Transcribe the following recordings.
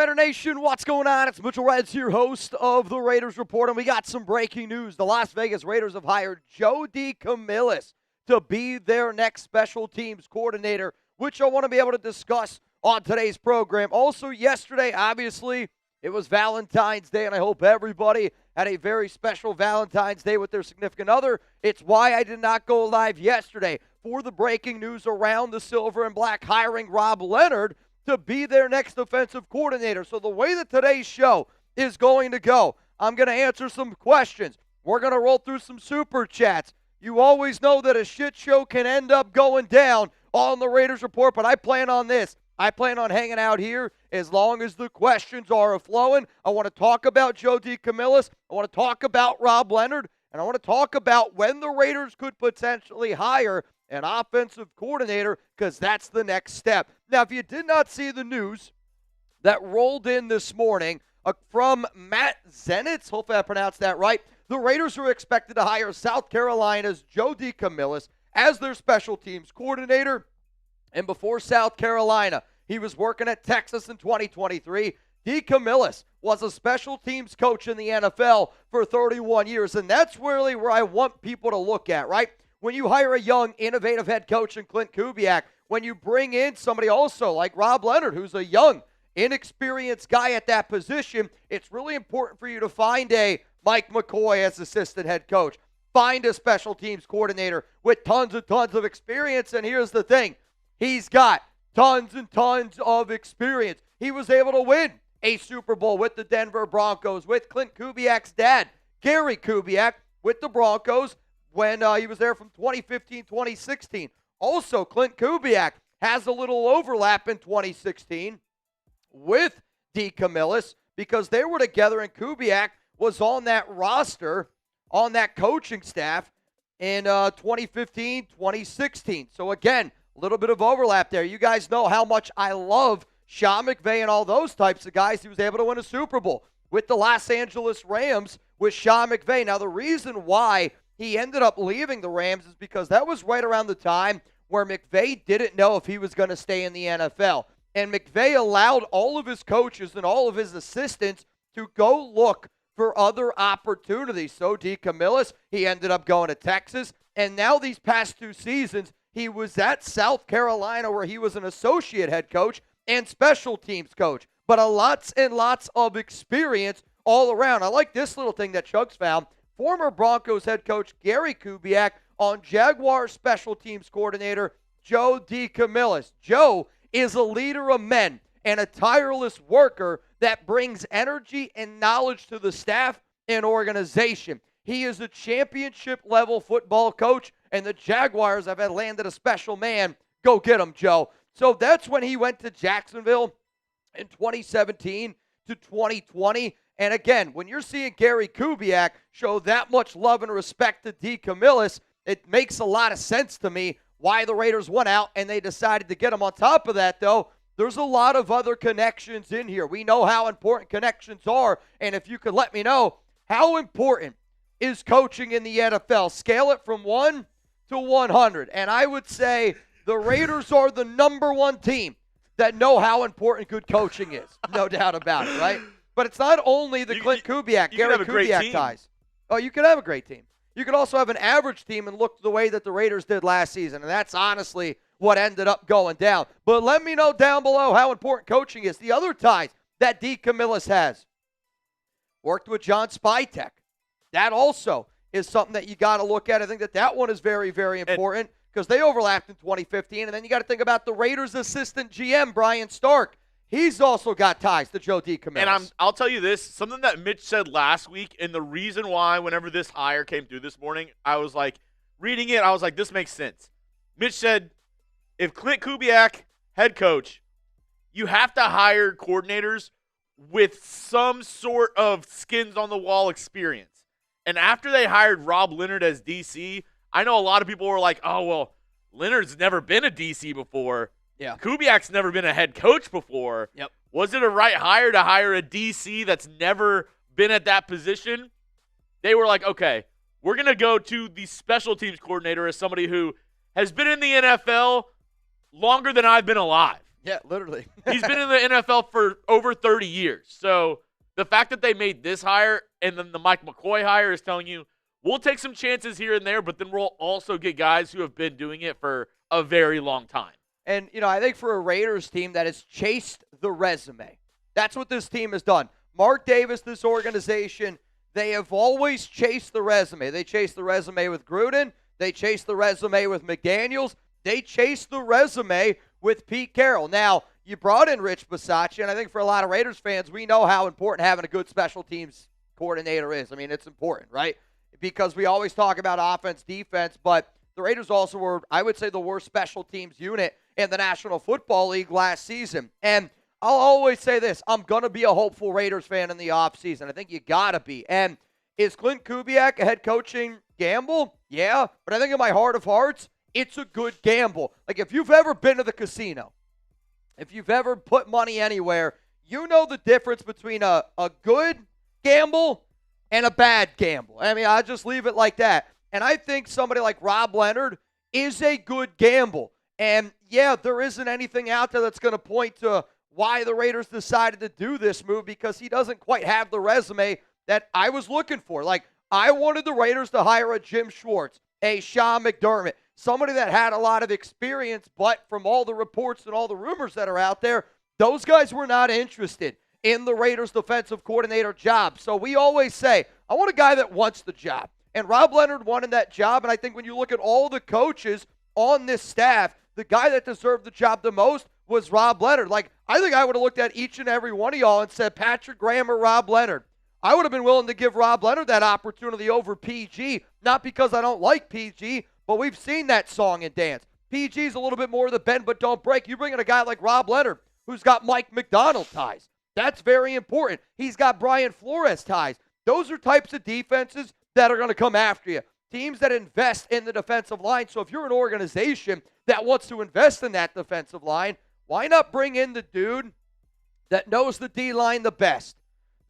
Raider Nation, what's going on? It's Mitchell Renz, your host of the Raiders Report, and we got some breaking news. The Las Vegas Raiders have hired Joe DeCamillis to be their next special teams coordinator, which I want to be able to discuss on today's program. Also, yesterday, obviously, it was Valentine's Day, and I hope everybody had a very special Valentine's Day with their significant other. It's why I did not go live yesterday for the breaking news around the Silver and Black hiring Rob Leonard to be their next offensive coordinator. So the way that today's show is going to go, I'm going to answer some questions. We're going to roll through some super chats. You always know that a shit show can end up going down on the Raiders Report, but I plan on this. I plan on hanging out here as long as the questions are flowing. I want to talk about Joe DeCamillis. I want to talk about Rob Leonard, and I want to talk about when the Raiders could potentially hire an offensive coordinator, because that's the next step. Now, if you did not see the news that rolled in this morning from Matt Zenitz, hopefully I pronounced that right, the Raiders are expected to hire South Carolina's Joe DeCamillis as their special teams coordinator. And before South Carolina, he was working at Texas in 2023. DeCamillis was a special teams coach in the NFL for 31 years, and that's really where I want people to look at, right? When you hire a young, innovative head coach in Klint Kubiak, when you bring in somebody also like Rob Leonard, who's a young, inexperienced guy at that position, it's really important for you to find a Mike McCoy as assistant head coach. Find a special teams coordinator with tons and tons of experience, and here's the thing. He's got tons and tons of experience. He was able to win a Super Bowl with the Denver Broncos, with Klint Kubiak's dad, Gary Kubiak, with the Broncos, when he was there from 2015-2016. Also, Klint Kubiak has a little overlap in 2016 with DeCamillis because they were together and Kubiak was on that roster, on that coaching staff in 2015-2016. So again, a little bit of overlap there. You guys know how much I love Sean McVay and all those types of guys. He was able to win a Super Bowl with the Los Angeles Rams with Sean McVay. Now, the reason why he ended up leaving the Rams is because that was right around the time where McVay didn't know if he was going to stay in the NFL. And McVay allowed all of his coaches and all of his assistants to go look for other opportunities. So DeCamillis, he ended up going to Texas. And now these past 2 seasons, he was at South Carolina where he was an associate head coach and special teams coach. But lots and lots of experience all around. I like this little thing that Chugs found. Former Broncos head coach Gary Kubiak on Jaguars special teams coordinator Joe DeCamillis. Joe is a leader of men and a tireless worker that brings energy and knowledge to the staff and organization. He is a championship-level football coach, and the Jaguars have landed a special man. Go get him, Joe. So that's when he went to Jacksonville in 2017 to 2020. And again, when you're seeing Gary Kubiak show that much love and respect to DeCamillis, it makes a lot of sense to me why the Raiders went out and they decided to get him. On top of that, though, there's a lot of other connections in here. We know how important connections are, and if you could let me know, how important is coaching in the NFL? Scale it from 1 to 100. And I would say the Raiders are the number 1 team that know how important good coaching is. No doubt about it, right? But it's not only the Klint Kubiak, Gary Kubiak ties. Oh, you could have a great team. You could also have an average team and look the way that the Raiders did last season, and that's honestly what ended up going down. But let me know down below how important coaching is. The other ties that DeCamillis has. Worked with John Spytek. That also is something that you got to look at. I think that one is very, very important because they overlapped in 2015. And then you got to think about the Raiders' assistant GM, Brian Stark. He's also got ties to Joe DeCamillis. And I'll tell you this, something that Mitch said last week, and the reason why whenever this hire came through this morning, I was like, reading it, I was like, this makes sense. Mitch said, if Klint Kubiak, head coach, you have to hire coordinators with some sort of skins-on-the-wall experience. And after they hired Rob Leonard as DC, I know a lot of people were like, oh, well, Leonard's never been a DC before. Yeah. Kubiak's never been a head coach before. Yep. Was it a right hire to hire a DC that's never been at that position? They were like, okay, we're going to go to the special teams coordinator as somebody who has been in the NFL longer than I've been alive. Yeah, literally. He's been in the NFL for over 30 years. So the fact that they made this hire and then the Mike McCoy hire is telling you, we'll take some chances here and there, but then we'll also get guys who have been doing it for a very long time. And, I think for a Raiders team that has chased the resume, that's what this team has done. Mark Davis, this organization, they have always chased the resume. They chased the resume with Gruden. They chased the resume with McDaniels. They chased the resume with Pete Carroll. Now, you brought in Rich Bisaccia, and I think for a lot of Raiders fans, we know how important having a good special teams coordinator is. I mean, it's important, right? Because we always talk about offense, defense, but the Raiders also were, I would say, the worst special teams unit in the National Football League last season. And I'll always say this, I'm going to be a hopeful Raiders fan in the offseason. I think you got to be. And is Klint Kubiak a head coaching gamble? Yeah, but I think in my heart of hearts, it's a good gamble. Like, if you've ever been to the casino, if you've ever put money anywhere, you know the difference between a good gamble and a bad gamble. I mean, I just leave it like that. And I think somebody like Rob Leonard is a good gamble. And, yeah, there isn't anything out there that's going to point to why the Raiders decided to do this move, because he doesn't quite have the resume that I was looking for. Like, I wanted the Raiders to hire a Jim Schwartz, a Sean McDermott, somebody that had a lot of experience, but from all the reports and all the rumors that are out there, those guys were not interested in the Raiders defensive coordinator job. So we always say, I want a guy that wants the job. And Rob Leonard wanted that job, and I think when you look at all the coaches on this staff, the guy that deserved the job the most was Rob Leonard. Like, I think I would have looked at each and every one of y'all and said, Patrick Graham or Rob Leonard. I would have been willing to give Rob Leonard that opportunity over PG, not because I don't like PG, but we've seen that song and dance. PG's a little bit more of the bend but don't break. You bring in a guy like Rob Leonard, who's got Mike McDonald ties. That's very important. He's got Brian Flores ties. Those are types of defenses that are going to come after you. Teams that invest in the defensive line. So if you're an organization that wants to invest in that defensive line, why not bring in the dude that knows the D-line the best,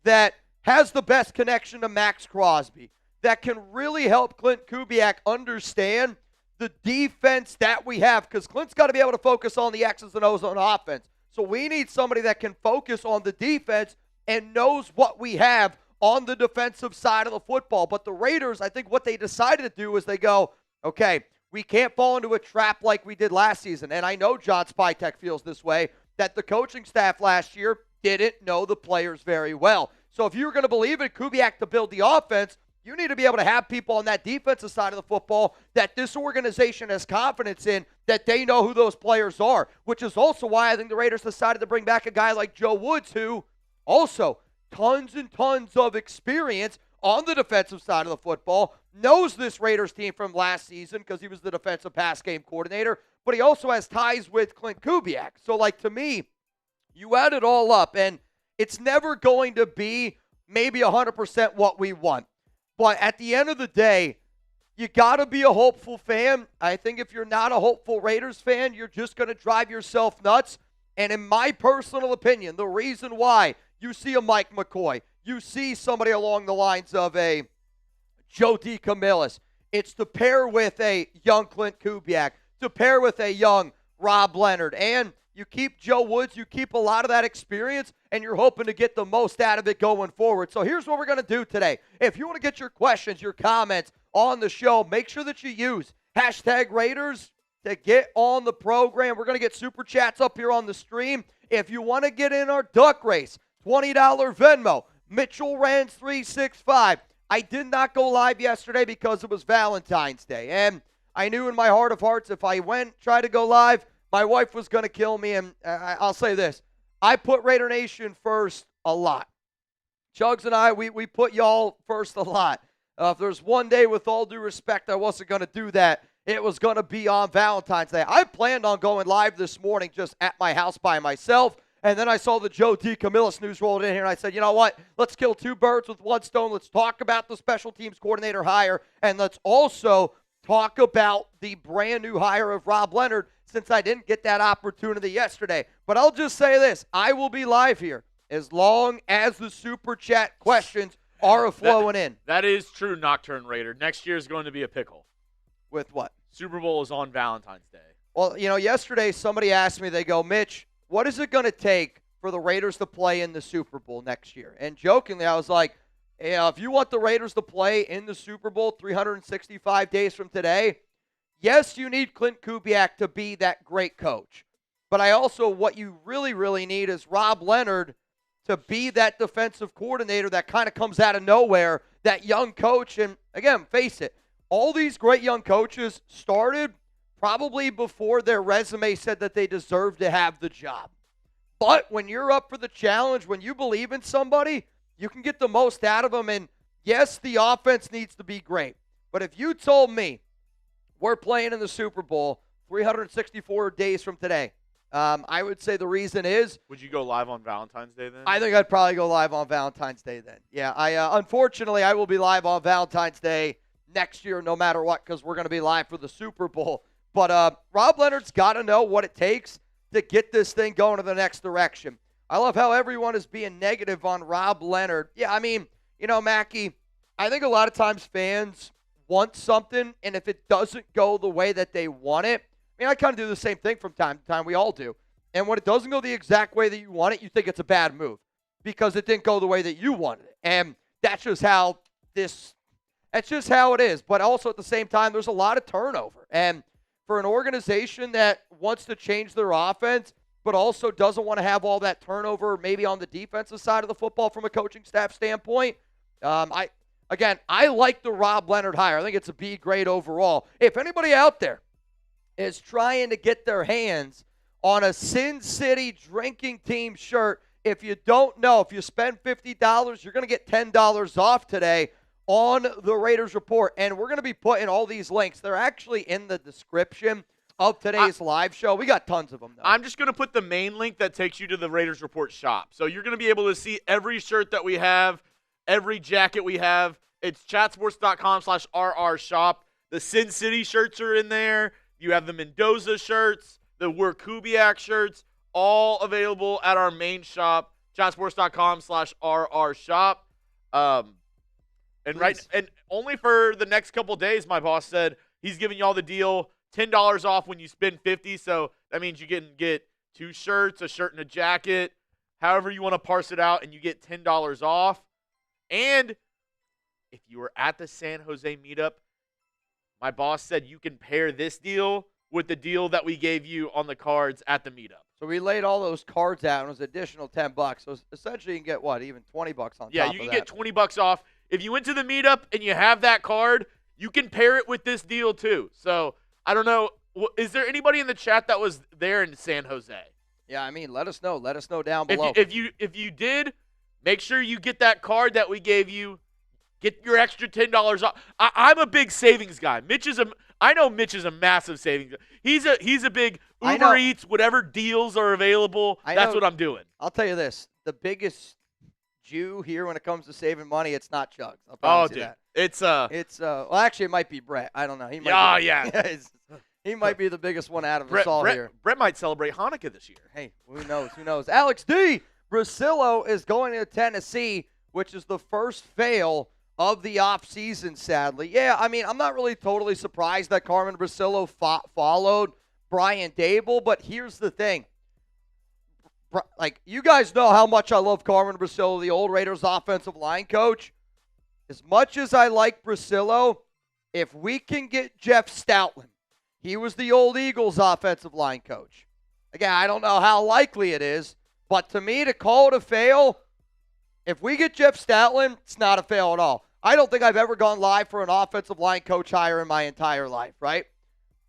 that has the best connection to Maxx Crosby, that can really help Klint Kubiak understand the defense that we have, because Klint's got to be able to focus on the X's and O's on offense. So we need somebody that can focus on the defense and knows what we have on the defensive side of the football. But the Raiders, I think what they decided to do is they go, okay, we can't fall into a trap like we did last season. And I know John Spytek feels this way, that the coaching staff last year didn't know the players very well. So if you're going to believe in Kubiak to build the offense, you need to be able to have people on that defensive side of the football that this organization has confidence in, that they know who those players are, which is also why I think the Raiders decided to bring back a guy like Joe Woods, who also tons and tons of experience on the defensive side of the football, knows this Raiders team from last season because he was the defensive pass game coordinator, but he also has ties with Klint Kubiak. So, like, to me, you add it all up, and it's never going to be maybe 100% what we want. But at the end of the day, you got to be a hopeful fan. I think if you're not a hopeful Raiders fan, you're just going to drive yourself nuts. And in my personal opinion, the reason why you see a Mike McCoy, you see somebody along the lines of a Joe DeCamillis, it's to pair with a young Klint Kubiak, to pair with a young Rob Leonard. And you keep Joe Woods, you keep a lot of that experience, and you're hoping to get the most out of it going forward. So here's what we're going to do today. If you want to get your questions, your comments on the show, make sure that you use #Raiders to get on the program. We're going to get super chats up here on the stream. If you want to get in our duck race, $20 Venmo, Mitchell Renz 365. I did not go live yesterday because it was Valentine's Day, and I knew in my heart of hearts if I tried to go live, my wife was going to kill me, and I'll say this. I put Raider Nation first a lot. Chugs and I, we put y'all first a lot. If there's one day, with all due respect, I wasn't going to do that, it was going to be on Valentine's Day. I planned on going live this morning just at my house by myself, and then I saw the Joe DeCamillis news rolled in here, and I said, you know what? Let's kill two birds with one stone. Let's talk about the special teams coordinator hire, and let's also talk about the brand new hire of Rob Leonard, since I didn't get that opportunity yesterday. But I'll just say this. I will be live here as long as the super chat questions are flowing in. That is true, Nocturne Raider. Next year is going to be a pickle. With what? Super Bowl is on Valentine's Day. Well, yesterday somebody asked me, they go, Mitch, what is it going to take for the Raiders to play in the Super Bowl next year? And jokingly, I was like, if you want the Raiders to play in the Super Bowl 365 days from today, yes, you need Klint Kubiak to be that great coach. But what you really, really need is Rob Leonard to be that defensive coordinator that kind of comes out of nowhere, that young coach. And again, face it, all these great young coaches started probably before their resume said that they deserved to have the job. But when you're up for the challenge, when you believe in somebody, you can get the most out of them. And yes, the offense needs to be great. But if you told me we're playing in the Super Bowl 364 days from today, I would say the reason is. Would you go live on Valentine's Day then? I think I'd probably go live on Valentine's Day then. Yeah, unfortunately, I will be live on Valentine's Day next year no matter what, because we're going to be live for the Super Bowl. But Rob Leonard's got to know what it takes to get this thing going in the next direction. I love how everyone is being negative on Rob Leonard. Yeah, I mean, Mackie, I think a lot of times fans want something, and if it doesn't go the way that they want it, I kind of do the same thing from time to time. We all do. And when it doesn't go the exact way that you want it, you think it's a bad move because it didn't go the way that you wanted it. And that's just how it is. But also at the same time, there's a lot of turnover. And for an organization that wants to change their offense, but also doesn't want to have all that turnover maybe on the defensive side of the football from a coaching staff standpoint, I like the Rob Leonard hire. I think it's a B grade overall. If anybody out there is trying to get their hands on a Sin City drinking team shirt, if you don't know, if you spend $50, you're going to get $10 off today on the Raiders Report. And we're going to be putting all these links. They're actually in the description of today's live show. We got tons of them, though. I'm just going to put the main link that takes you to the Raiders Report shop. So you're going to be able to see every shirt that we have, every jacket we have. It's chatsports.com/RR shop. The Sin City shirts are in there. You have the Mendoza shirts, the We're Kubiak shirts, all available at our main shop, chatsports.com/RR shop. And only for the next couple days, my boss said he's giving you all the deal, $10 off when you spend $50. So that means you can get 2 shirts, a shirt and a jacket, however you want to parse it out, and you get $10 off. And if you were at the San Jose meetup, my boss said you can pair this deal with the deal that we gave you on the cards at the meetup. So we laid all those cards out, and it was additional $10. So essentially, you can get what, even $20 on top of that. Yeah, you can get $20 off. If you went to the meetup and you have that card, you can pair it with this deal too. So I don't know. Is there anybody in the chat that was there in San Jose? Yeah, let us know. Let us know down below. If you did, make sure you get that card that we gave you. Get your extra $10 off. I'm a big savings guy. I know Mitch is a massive savings guy. He's a big Uber Eats, whatever deals are available. That's what I'm doing. I'll tell you this: the biggest Jew here when it comes to saving money, it's not Chugs. I'll promise you that. It's well, actually, it might be Brett. I don't know. He might he might be the biggest one out of us all here. Brett might celebrate Hanukkah this year. Hey, who knows? Who knows? Alex D. Brasillo is going to Tennessee, which is the first fail of the offseason, sadly. Yeah, I'm not really totally surprised that Carmen Brasillo followed Brian Dable, but here's the thing. You guys know how much I love Carmen Brasillo, the old Raiders offensive line coach. As much as I like Brasillo, if we can get Jeff Stoutland, he was the old Eagles offensive line coach. Again, I don't know how likely it is, but to me, to call it a fail, if we get Jeff Stoutland, it's not a fail at all. I don't think I've ever gone live for an offensive line coach hire in my entire life, right?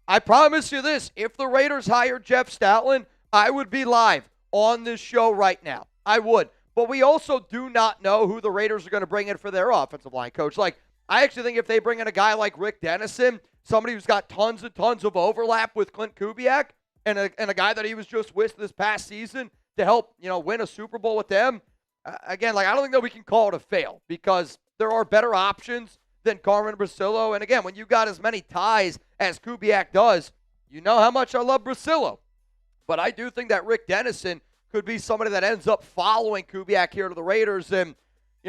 I promise you this, if the Raiders hired Jeff Stoutland, I would be live on this show right now. I would. But we also do not know who the Raiders are going to bring in for their offensive line coach. I actually think if they bring in a guy like Rick Dennison, somebody who's got tons and tons of overlap with Klint Kubiak, and a guy that he was just with this past season to help, win a Super Bowl with them, again, I don't think that we can call it a fail because there are better options than Carmen Brasillo. And again, when you got as many ties as Kubiak does, you know how much I love Brasillo. But I do think that Rick Dennison could be somebody that ends up following Kubiak here to the Raiders. And,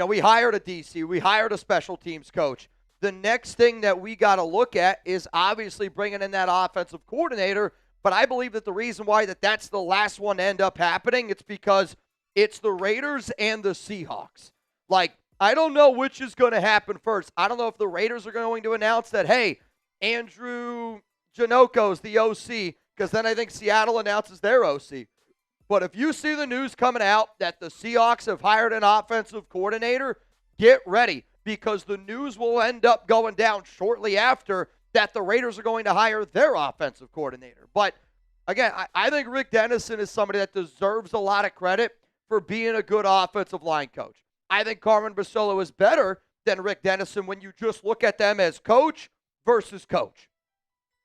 we hired a DC. We hired a special teams coach. The next thing that we got to look at is obviously bringing in that offensive coordinator. But I believe that the reason why that's the last one to end up happening, it's because it's the Raiders and the Seahawks. Like, I don't know which is going to happen first. I don't know if the Raiders are going to announce that, hey, Andrew Janoko's the OC, because then I think Seattle announces their OC. But if you see the news coming out that the Seahawks have hired an offensive coordinator, get ready, because the news will end up going down shortly after that the Raiders are going to hire their offensive coordinator. But, again, I think Rick Dennison is somebody that deserves a lot of credit for being a good offensive line coach. I think Carmen Bracillo is better than Rick Dennison when you just look at them as coach versus coach.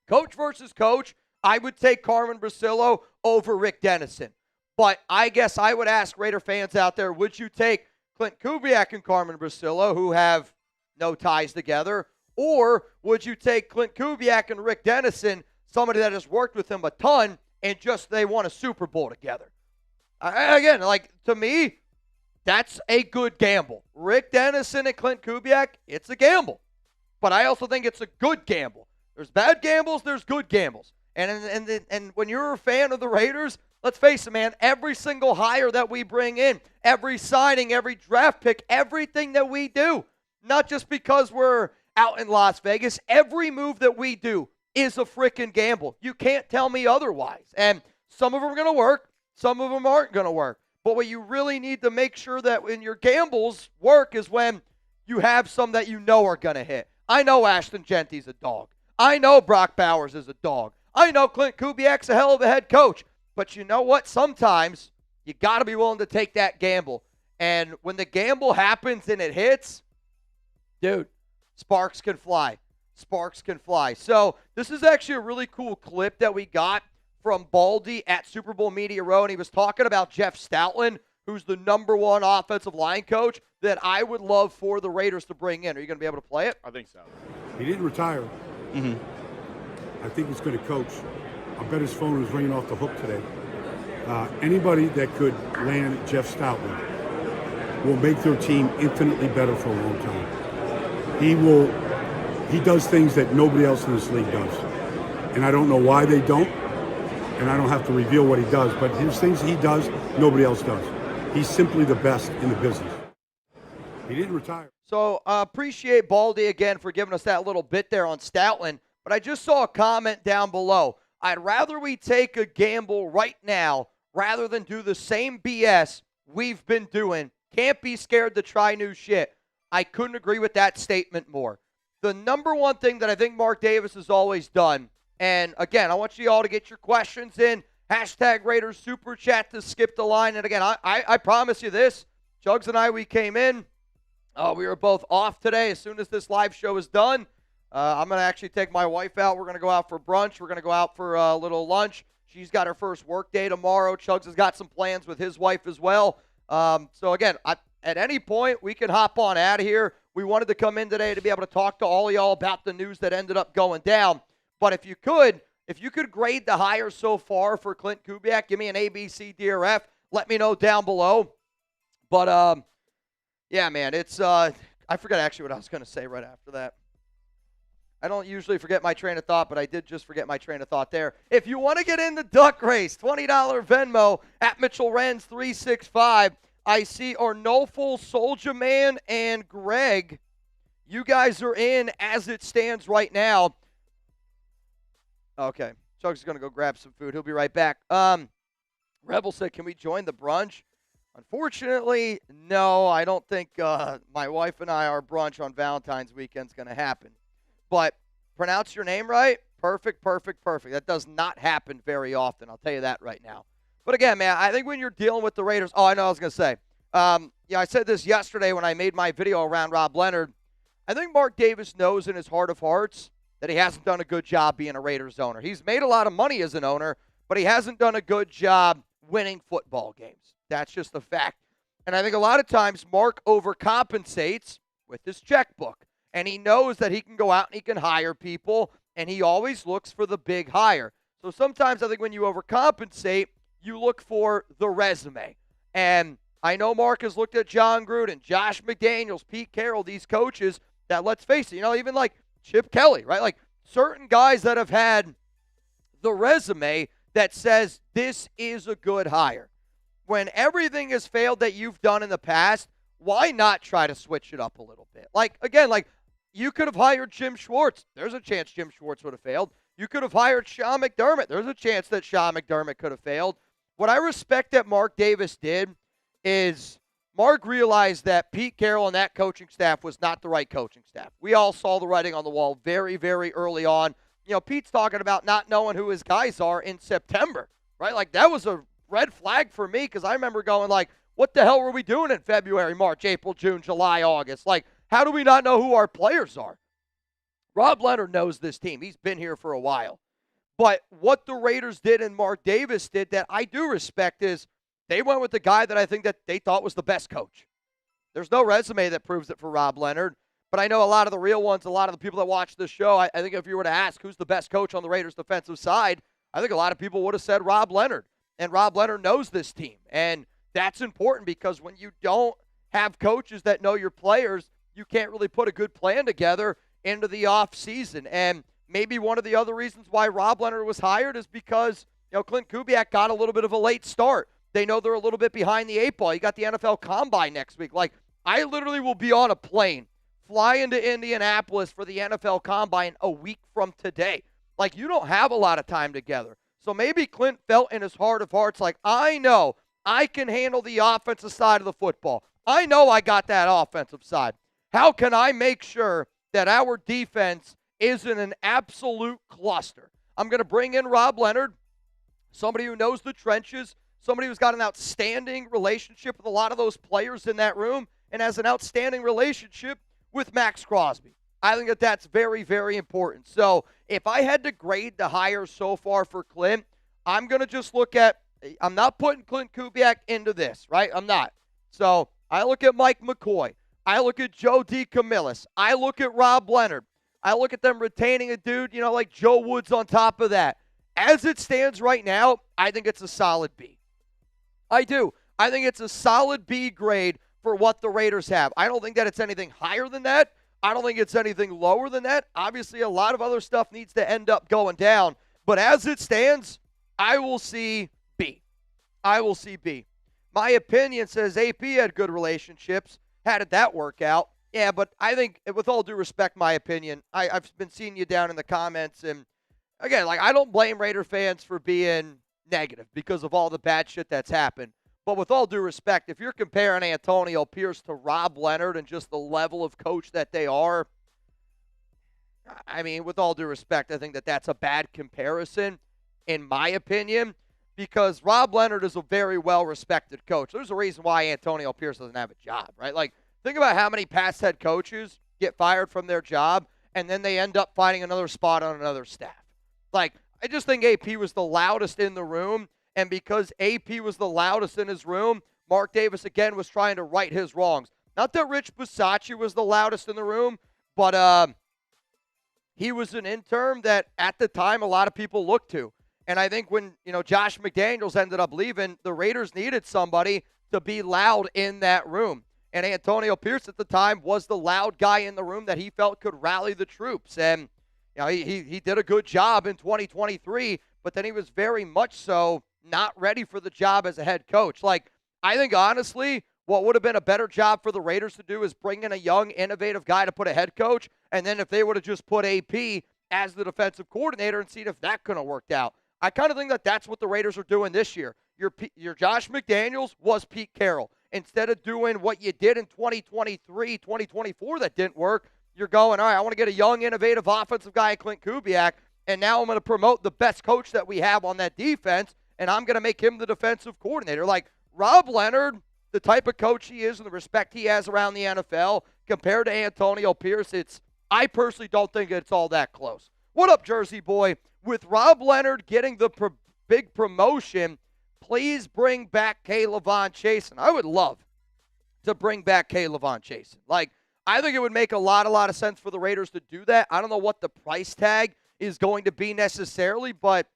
Coach versus coach, I would take Carmen Bracillo over Rick Dennison. But I guess I would ask Raider fans out there, would you take Klint Kubiak and Carmen Bracillo, who have no ties together, or would you take Klint Kubiak and Rick Dennison, somebody that has worked with him a ton, and just they won a Super Bowl together? Again, like, to me, that's a good gamble. Rick Dennison and Klint Kubiak, it's a gamble. But I also think it's a good gamble. There's bad gambles, there's good gambles. And when you're a fan of the Raiders, let's face it, man, every single hire that we bring in, every signing, every draft pick, everything that we do, not just because we're out in Las Vegas, every move that we do is a freaking gamble. You can't tell me otherwise. And some of them are going to work, some of them aren't going to work. But what you really need to make sure that when your gambles work is when you have some that you know are going to hit. I know Ashton Genty's a dog. I know Brock Bowers is a dog. I know Klint Kubiak's a hell of a head coach. But you know what? Sometimes you got to be willing to take that gamble. And when the gamble happens and it hits, dude, sparks can fly. Sparks can fly. So this is actually a really cool clip that we got from Baldy at Super Bowl Media Row, and he was talking about Jeff Stoutland, who's the #1 offensive line coach that I would love for the Raiders to bring in. Are you going to be able to play it? I think so. He didn't retire. Mm-hmm. I think he's going to coach. I bet his phone was ringing off the hook today. Anybody that could land Jeff Stoutland will make their team infinitely better for a long time. He does things that nobody else in this league does. And I don't know why they don't, and I don't have to reveal what he does, but his things he does, nobody else does. He's simply the best in the business. He didn't retire. So appreciate Baldy again for giving us that little bit there on Stoutland. But I just saw a comment down below. I'd rather we take a gamble right now rather than do the same BS we've been doing. Can't be scared to try new shit. I couldn't agree with that statement more. The #1 thing that I think Mark Davis has always done, and again, I want you all to get your questions in. Hashtag Raiders Super Chat to skip the line. And again, I promise you this. Chugs and I, we came in. We were both off today. As soon as this live show is done, I'm going to actually take my wife out. We're going to go out for brunch. We're going to go out for a little lunch. She's got her first work day tomorrow. Chugs has got some plans with his wife as well. So, again, at any point, we can hop on out of here. We wanted to come in today to be able to talk to all of y'all about the news that ended up going down. But if you could grade the hire so far for Klint Kubiak, give me an A, B, C, D, or F. Let me know down below. But, yeah, man, it's I forgot actually what I was going to say right after that. I don't usually forget my train of thought, but I did just forget my train of thought there. If you want to get in the duck race, $20 Venmo at Mitchell Renz 365. I see Arnolfo Soldier Man and Greg. You guys are in as it stands right now. Okay. Chuck's going to go grab some food. He'll be right back. Rebel said, can we join the brunch? Unfortunately, no. I don't think my wife and I, our brunch on Valentine's weekend is going to happen. But pronounce your name right. Perfect. That does not happen very often. I'll tell you that right now. But again, man, I think when you're dealing with the Raiders, I know I was going to say. I said this yesterday when I made my video around Rob Leonard. I think Mark Davis knows in his heart of hearts that he hasn't done a good job being a Raiders owner. He's made a lot of money as an owner, but he hasn't done a good job winning football games. That's just a fact. And I think a lot of times Mark overcompensates with his checkbook. And he knows that he can go out and he can hire people, and he always looks for the big hire. So sometimes I think when you overcompensate, you look for the resume. And I know Mark has looked at John Gruden, Josh McDaniels, Pete Carroll, these coaches that, let's face it, even like Chip Kelly, right? Like certain guys that have had the resume that says this is a good hire. When everything has failed that you've done in the past, why not try to switch it up a little bit? Again, you could have hired Jim Schwartz. There's a chance Jim Schwartz would have failed. You could have hired Sean McDermott. There's a chance that Sean McDermott could have failed. What I respect that Mark Davis did is Mark realized that Pete Carroll and that coaching staff was not the right coaching staff. We all saw the writing on the wall very, very early on. Pete's talking about not knowing who his guys are in September, right? That was a red flag for me because I remember going what the hell were we doing in February, March, April, June, July, August? How do we not know who our players are? Rob Leonard knows this team. He's been here for a while. But what the Raiders did and Mark Davis did that I do respect is they went with the guy that I think that they thought was the best coach. There's no resume that proves it for Rob Leonard. But I know a lot of the real ones, a lot of the people that watch this show, I think if you were to ask who's the best coach on the Raiders defensive side, I think a lot of people would have said Rob Leonard. And Rob Leonard knows this team. And that's important because when you don't have coaches that know your players, you can't really put a good plan together into the offseason. And maybe one of the other reasons why Rob Leonard was hired is because, Klint Kubiak got a little bit of a late start. They know they're a little bit behind the 8 ball. You got the NFL Combine next week. I literally will be on a plane, fly into Indianapolis for the NFL Combine a week from today. You don't have a lot of time together. So maybe Klint felt in his heart of hearts I know I can handle the offensive side of the football. I know I got that offensive side. How can I make sure that our defense isn't an absolute cluster? I'm going to bring in Rob Leonard, somebody who knows the trenches, somebody who's got an outstanding relationship with a lot of those players in that room and has an outstanding relationship with Maxx Crosby. I think that that's very, very important. So if I had to grade the hires so far for Klint, I'm going to just look at, I'm not putting Klint Kubiak into this, right? I'm not. So I look at Mike McCoy. I look at Joe DeCamillis. I look at Rob Leonard. I look at them retaining a dude, like Joe Woods on top of that. As it stands right now, I think it's a solid B. I do. I think it's a solid B grade for what the Raiders have. I don't think that it's anything higher than that. I don't think it's anything lower than that. Obviously, a lot of other stuff needs to end up going down. But as it stands, I will see B. I will see B. My opinion says AP had good relationships. How did that work out? Yeah, but I think, with all due respect, my opinion, I've been seeing you down in the comments. And, again, I don't blame Raider fans for being negative because of all the bad shit that's happened. But with all due respect, if you're comparing Antonio Pierce to Rob Leonard and just the level of coach that they are, I mean, with all due respect, I think that that's a bad comparison, in my opinion, because Rob Leonard is a very well-respected coach. There's a reason why Antonio Pierce doesn't have a job, right? Think about how many past head coaches get fired from their job, and then they end up finding another spot on another staff. I just think AP was the loudest in the room. And because AP was the loudest in his room, Mark Davis, again, was trying to right his wrongs. Not that Rich Bisaccia was the loudest in the room, but he was an intern that, at the time, a lot of people looked to. And I think when, Josh McDaniels ended up leaving, the Raiders needed somebody to be loud in that room. And Antonio Pierce, at the time, was the loud guy in the room that he felt could rally the troops. And, he did a good job in 2023, but then he was very much so not ready for the job as a head coach. I think, honestly, what would have been a better job for the Raiders to do is bring in a young, innovative guy to put a head coach, and then if they would have just put AP as the defensive coordinator and seen if that could have worked out. I kind of think that that's what the Raiders are doing this year. Your Josh McDaniels was Pete Carroll. Instead of doing what you did in 2023, 2024 that didn't work, you're going, all right, I want to get a young, innovative offensive guy, Klint Kubiak, and now I'm going to promote the best coach that we have on that defense, and I'm going to make him the defensive coordinator. Rob Leonard, the type of coach he is and the respect he has around the NFL, compared to Antonio Pierce, I personally don't think it's all that close. What up, Jersey boy? With Rob Leonard getting the big promotion, please bring back K'Lavon Chaisson. I would love to bring back K'Lavon Chaisson. I think it would make a lot of sense for the Raiders to do that. I don't know what the price tag is going to be necessarily, but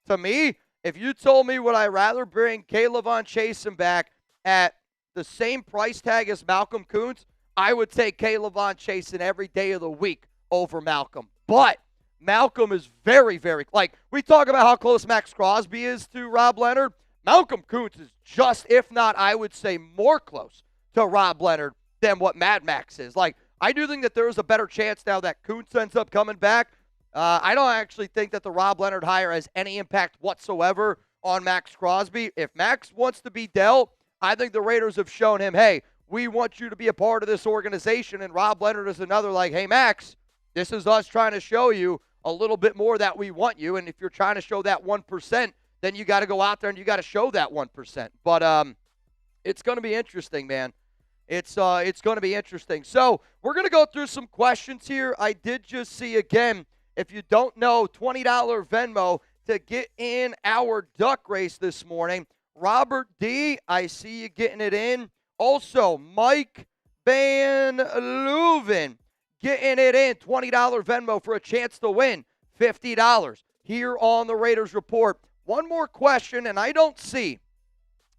to me, if you told me would I rather bring K'Lavon Chaisson back at the same price tag as Malcolm Kuntz, I would take K'Lavon Chaisson every day of the week over Malcolm. But Malcolm is very, very, like, we talk about how close Maxx Crosby is to Rob Leonard. Malcolm Kuntz is just, if not, I would say more close to Rob Leonard than what Mad Max is. Like, I do think that there is a better chance now that Kuntz ends up coming back. I don't actually think that the Rob Leonard hire has any impact whatsoever on Maxx Crosby. If Max wants to be dealt, I think the Raiders have shown him, hey, we want you to be a part of this organization. And Rob Leonard is another like, hey, Max, this is us trying to show you a little bit more that we want you. And if you're trying to show that 1%, then you got to go out there and you got to show that 1%. But it's going to be interesting, man. It's going to be interesting. So we're going to go through some questions here. I did just see, again, if you don't know, $20 Venmo to get in our duck race this morning. Robert D., I see you getting it in. Also, Mike Van Leuven getting it in. $20 Venmo for a chance to win $50 here on the Raiders Report. One more question, and I don't see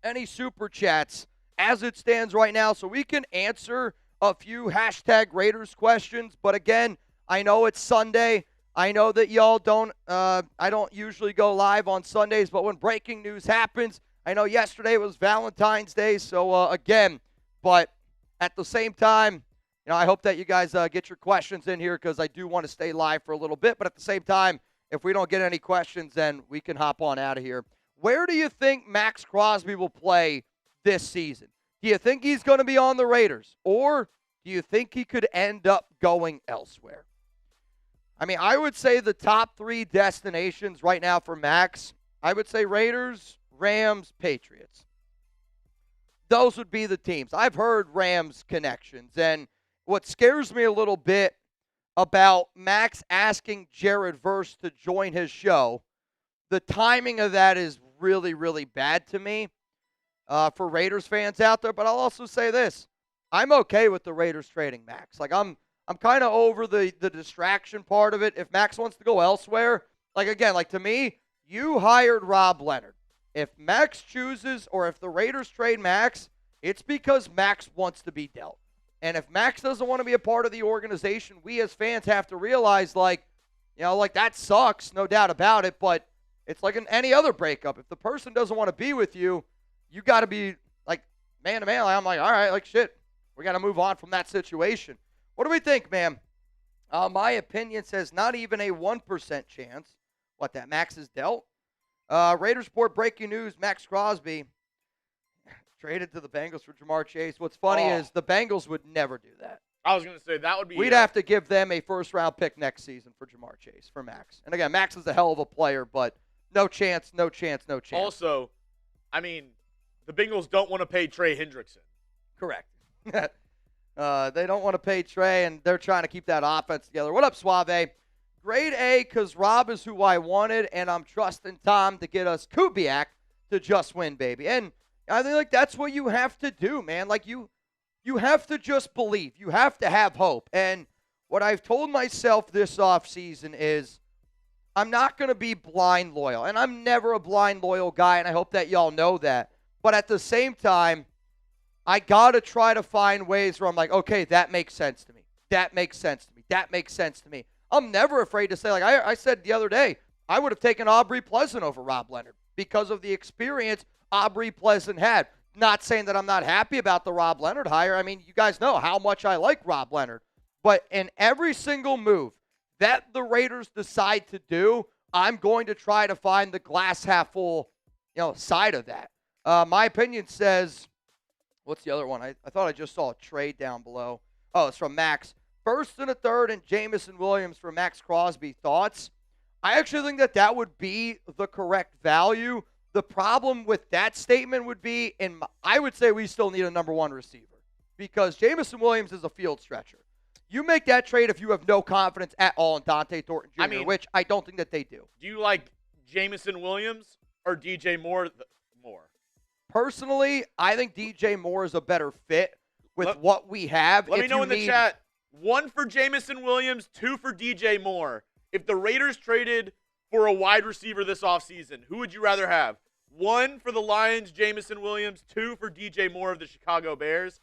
any super chats as it stands right now, so we can answer a few hashtag Raiders questions. But again, I know it's Sunday. I know that y'all don't, I don't usually go live on Sundays, but when breaking news happens, I know yesterday was Valentine's Day, so again, but at the same time, I hope that you guys get your questions in here because I do want to stay live for a little bit. But at the same time, if we don't get any questions, then we can hop on out of here. Where do you think Maxx Crosby will play this season? Do you think he's going to be on the Raiders? Or do you think he could end up going elsewhere? I mean, I would say the top 3 destinations right now for Max, I would say Raiders, Rams, Patriots. Those would be the teams. I've heard Rams connections, and what scares me a little bit about Max asking Jared Verse to join his show, the timing of that is really, really bad to me for Raiders fans out there. But I'll also say this. I'm okay with the Raiders trading Max. Like, I'm kind of over the distraction part of it. If Max wants to go elsewhere, like, again, like, to me, you hired Rob Leonard. If Max chooses or if the Raiders trade Max, it's because Max wants to be dealt. And if Max doesn't want to be a part of the organization, we as fans have to realize, like, like that sucks, no doubt about it, but it's like in any other breakup. If the person doesn't want to be with you, you got to be, like, man to man. I'm like, all right, like, shit, we got to move on from that situation. What do we think, man? My opinion says not even a 1% chance. What, that Max is dealt? Raiders Report breaking news, Maxx Crosby traded to the Bengals for Jamar Chase. What's funny is the Bengals would never do that. I was going to say that would be. We'd have to give them a first-round pick next season for Jamar Chase, for Max. And again, Max is a hell of a player, but no chance, no chance, no chance. Also, I mean, the Bengals don't want to pay Trey Hendrickson. Correct. They don't want to pay Trey, and they're trying to keep that offense together. What up, Suave? Grade A, because Rob is who I wanted, and I'm trusting Tom to get us Kubiak to just win, baby. And I think, like, that's what you have to do, man. Like, you have to just believe. You have to have hope. And what I've told myself this offseason is I'm not going to be blind loyal. And I'm never a blind loyal guy, and I hope that y'all know that. But at the same time, I got to try to find ways where I'm like, okay, that makes sense to me. That makes sense to me. That makes sense to me. I'm never afraid to say, like I said the other day, I would have taken Aubrey Pleasant over Rob Leonard because of the experience Aubrey Pleasant had. Not saying that I'm not happy about the Rob Leonard hire. I mean, you guys know how much I like Rob Leonard. But in every single move that the Raiders decide to do, I'm going to try to find the glass half full, side of that. My opinion says, what's the other one? I thought I just saw a trade down below. Oh, it's from Max. First and a third and Jamison Williams for Maxx Crosby. Thoughts? I actually think that would be the correct value. The problem with that statement would be, I would say we still need a number 1 receiver because Jamison Williams is a field stretcher. You make that trade if you have no confidence at all in Dante Thornton Jr., which I don't think that they do. Do you like Jamison Williams or DJ Moore more? Personally, I think DJ Moore is a better fit with what we have. Let me know in the chat. 1 for Jamison Williams, 2 for DJ Moore. If the Raiders traded for a wide receiver this offseason, who would you rather have? 1 for the Lions, Jamison Williams, 2 for DJ Moore of the Chicago Bears.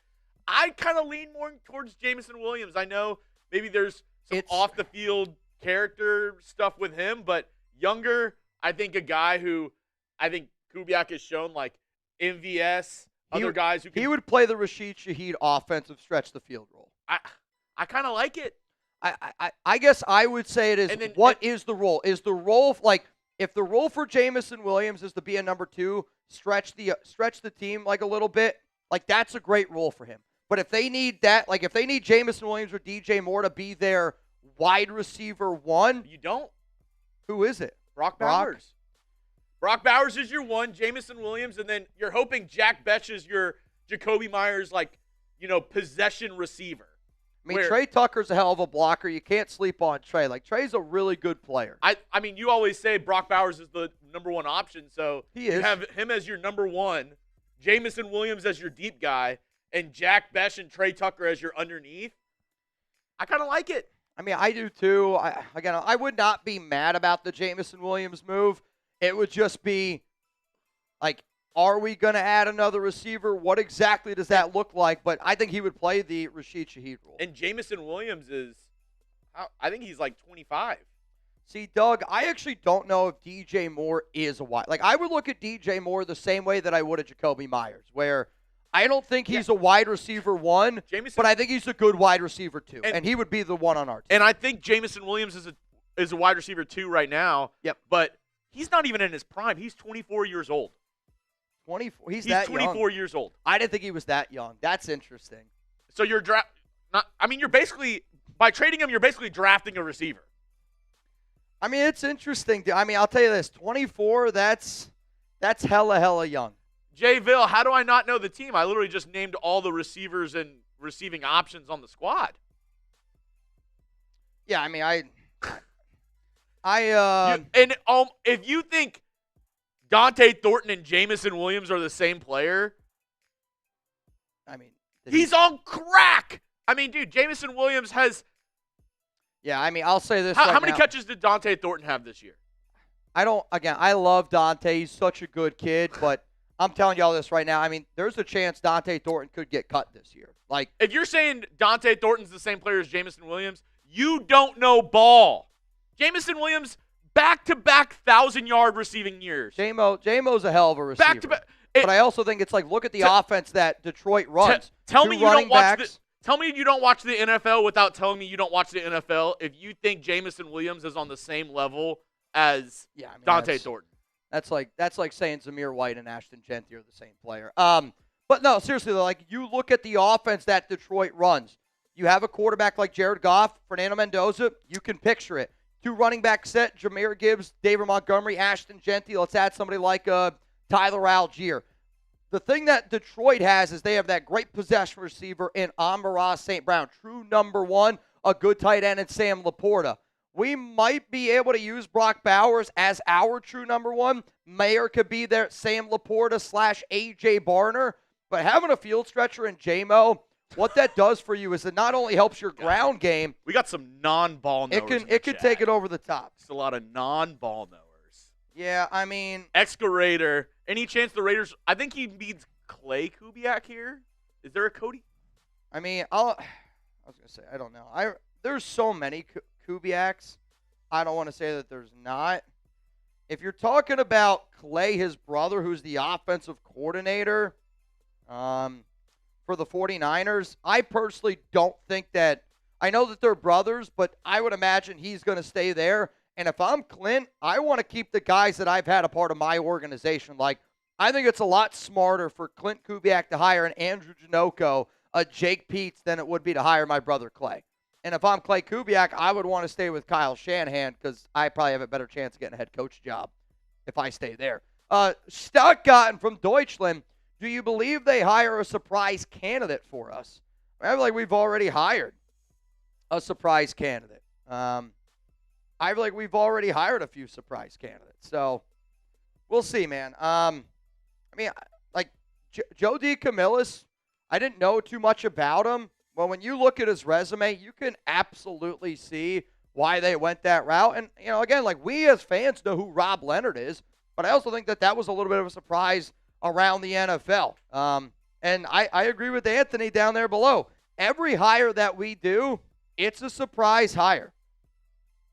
I kind of lean more towards Jamison Williams. I know maybe there's some off-the-field character stuff with him, but younger, I think a guy who I think Kubiak has shown, like MVS, other guys who can. He would play the Rashid Shaheed offensive stretch the field role. I kind of like it. I guess I would say it is. What is the role? Is the role like if the role for Jameson Williams is to be a number 2, stretch the team like a little bit, like that's a great role for him. But if they need that, like if they need Jameson Williams or DJ Moore to be their wide receiver 1, you don't. Who is it? Brock Bowers. Brock Bowers is your 1, Jameson Williams, and then you're hoping Jack Betch is your Jacoby Myers, possession receiver. I mean, Trey Tucker's a hell of a blocker. You can't sleep on Trey. Like, Trey's a really good player. I mean, you always say Brock Bowers is the number 1 option, so he is. You have him as your number 1, Jameson Williams as your deep guy, and Jack Betch and Trey Tucker as your underneath. I kind of like it. I mean, I do too. I would not be mad about the Jameson Williams move. It would just be like, are we going to add another receiver? What exactly does that look like? But I think he would play the Rashid Shaheed role. And Jameson Williams I think he's like 25. See, Doug, I actually don't know if DJ Moore is a wide. Like, I would look at DJ Moore the same way that I would at Jacoby Myers, where I don't think he's a wide receiver 1, but I think he's a good wide receiver 2, and he would be the 1 on our team. And I think Jameson Williams is a wide receiver 2 right now. Yep. But he's not even in his prime. He's 24 years old. 24. He's 24 young. years old. I didn't think he was that young. That's interesting. So you're you're basically by trading him, you're basically drafting a receiver. I mean, it's interesting. I mean, I'll tell you this: 24. That's hella young. Jay Ville, how do I not know the team? I literally just named all the receivers and receiving options on the squad. Yeah, I mean, if you think Dante Thornton and Jameson Williams are the same player, I mean, he's on crack. I mean, dude, Jameson Williams has. Yeah, I mean, I'll say this. How many catches did Dante Thornton have this year? I love Dante. He's such a good kid, but I'm telling y'all this right now. I mean, there's a chance Dante Thornton could get cut this year. Like, if you're saying Dante Thornton's the same player as Jameson Williams, you don't know ball. Jameson Williams, back-to-back 1,000-yard receiving years. J-Mo's a hell of a receiver. Back-to-back. But I also think it's like, look at the offense that Detroit runs. Tell me you don't watch the NFL without telling me you don't watch the NFL if you think Jameson Williams is on the same level as Dante Thornton. That's like saying Zamir White and Ashton Genty are the same player. But no, seriously though, like you look at the offense that Detroit runs. You have a quarterback like Jared Goff, Fernando Mendoza. You can picture it. 2 running back set: Jahmyr Gibbs, David Montgomery, Ashton Genty. Let's add somebody like Tyler Algier. The thing that Detroit has is they have that great possession receiver in Amon-Ra St. Brown, true number 1, a good tight end in Sam Laporta. We might be able to use Brock Bowers as our true number 1. Mayer could be there, Sam Laporta / A.J. Barner. But having a field stretcher in J-Mo, what that does for you is it not only helps your ground game. We got some non-ball knowers. It can take it over the top. Just a lot of non-ball knowers. Yeah, I mean. Excavator. Any chance the Raiders, I think he needs Klint Kubiak here. Is there a Cody? I mean, I was going to say, I don't know. There's so many Kubiaks. I don't want to say that there's not. If you're talking about Clay, his brother, who's the offensive coordinator for the 49ers, I personally don't think that – I know that they're brothers, but I would imagine he's going to stay there. And if I'm Klint, I want to keep the guys that I've had a part of my organization. Like, I think it's a lot smarter for Klint Kubiak to hire an Andrew Janocko, a Jake Peets, than it would be to hire my brother Clay. And if I'm Klint Kubiak, I would want to stay with Kyle Shanahan because I probably have a better chance of getting a head coach job if I stay there. Stuttgart from Deutschland, do you believe they hire a surprise candidate for us? I feel like we've already hired a surprise candidate. I feel like we've already hired a few surprise candidates. So we'll see, man. I mean, like Joe DeCamillis, I didn't know too much about him. Well, when you look at his resume, you can absolutely see why they went that route. And, you know, again, like we as fans know who Rob Leonard is, but I also think that was a little bit of a surprise around the NFL. And I agree with Anthony down there below. Every hire that we do, it's a surprise hire.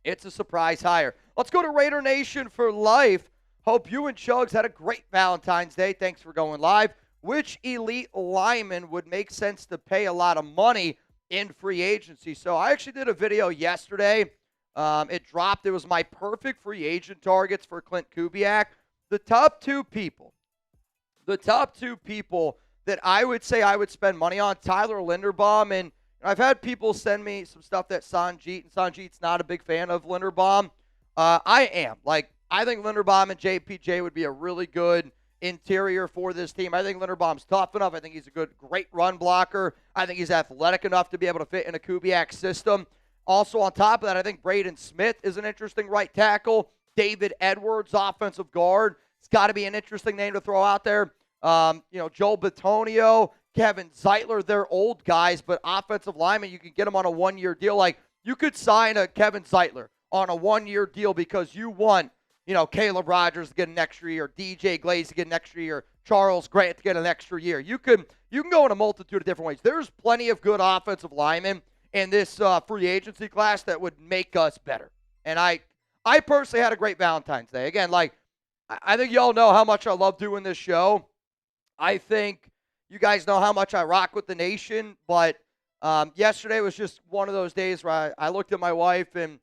It's a surprise hire. Let's go to Raider Nation for life. Hope you and Chugs had a great Valentine's Day. Thanks for going live. Which elite lineman would make sense to pay a lot of money in free agency? So I actually did a video yesterday. It dropped. It was my perfect free agent targets for Klint Kubiak. The top two people that I would say I would spend money on, Tyler Linderbaum, and I've had people send me some stuff that Sanjeet, and Sanjeet's not a big fan of Linderbaum. I am. I think Linderbaum and JPJ would be a really good interior for this team. I think Linderbaum's tough enough. I think he's a great run blocker. I think he's athletic enough to be able to fit in a Kubiak system. Also, on top of that, I think Braden Smith is an interesting right tackle. David Edwards, offensive guard. It's got to be an interesting name to throw out there. Joel Bitonio, Kevin Zeitler, they're old guys, but offensive linemen, you can get them on a one-year deal. You could sign a Kevin Zeitler on a one-year deal because you want, Caleb Rogers to get an extra year, DJ Glaze to get an extra year, Charles Grant to get an extra year. You can go in a multitude of different ways. There's plenty of good offensive linemen in this free agency class that would make us better. And I personally had a great Valentine's Day. Again, I think y'all know how much I love doing this show. I think you guys know how much I rock with the nation, but yesterday was just one of those days where I looked at my wife and,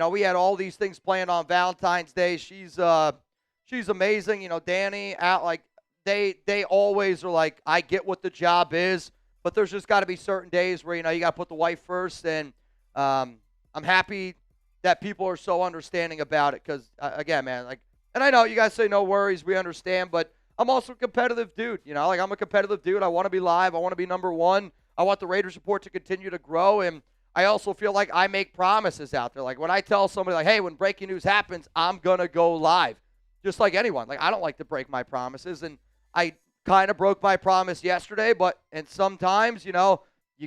we had all these things planned on Valentine's Day. She's amazing. Danny, they always are I get what the job is, but there's just got to be certain days where, you got to put the wife first, and I'm happy that people are so understanding about it because, again, man, and I know you guys say no worries, we understand, but I'm also a competitive dude. I'm a competitive dude. I want to be live. I want to be number one. I want the Raiders report to continue to grow, and I also feel like I make promises out there. When I tell somebody, hey, when breaking news happens, I'm going to go live. Just like anyone. I don't like to break my promises, and I kind of broke my promise yesterday, and sometimes, you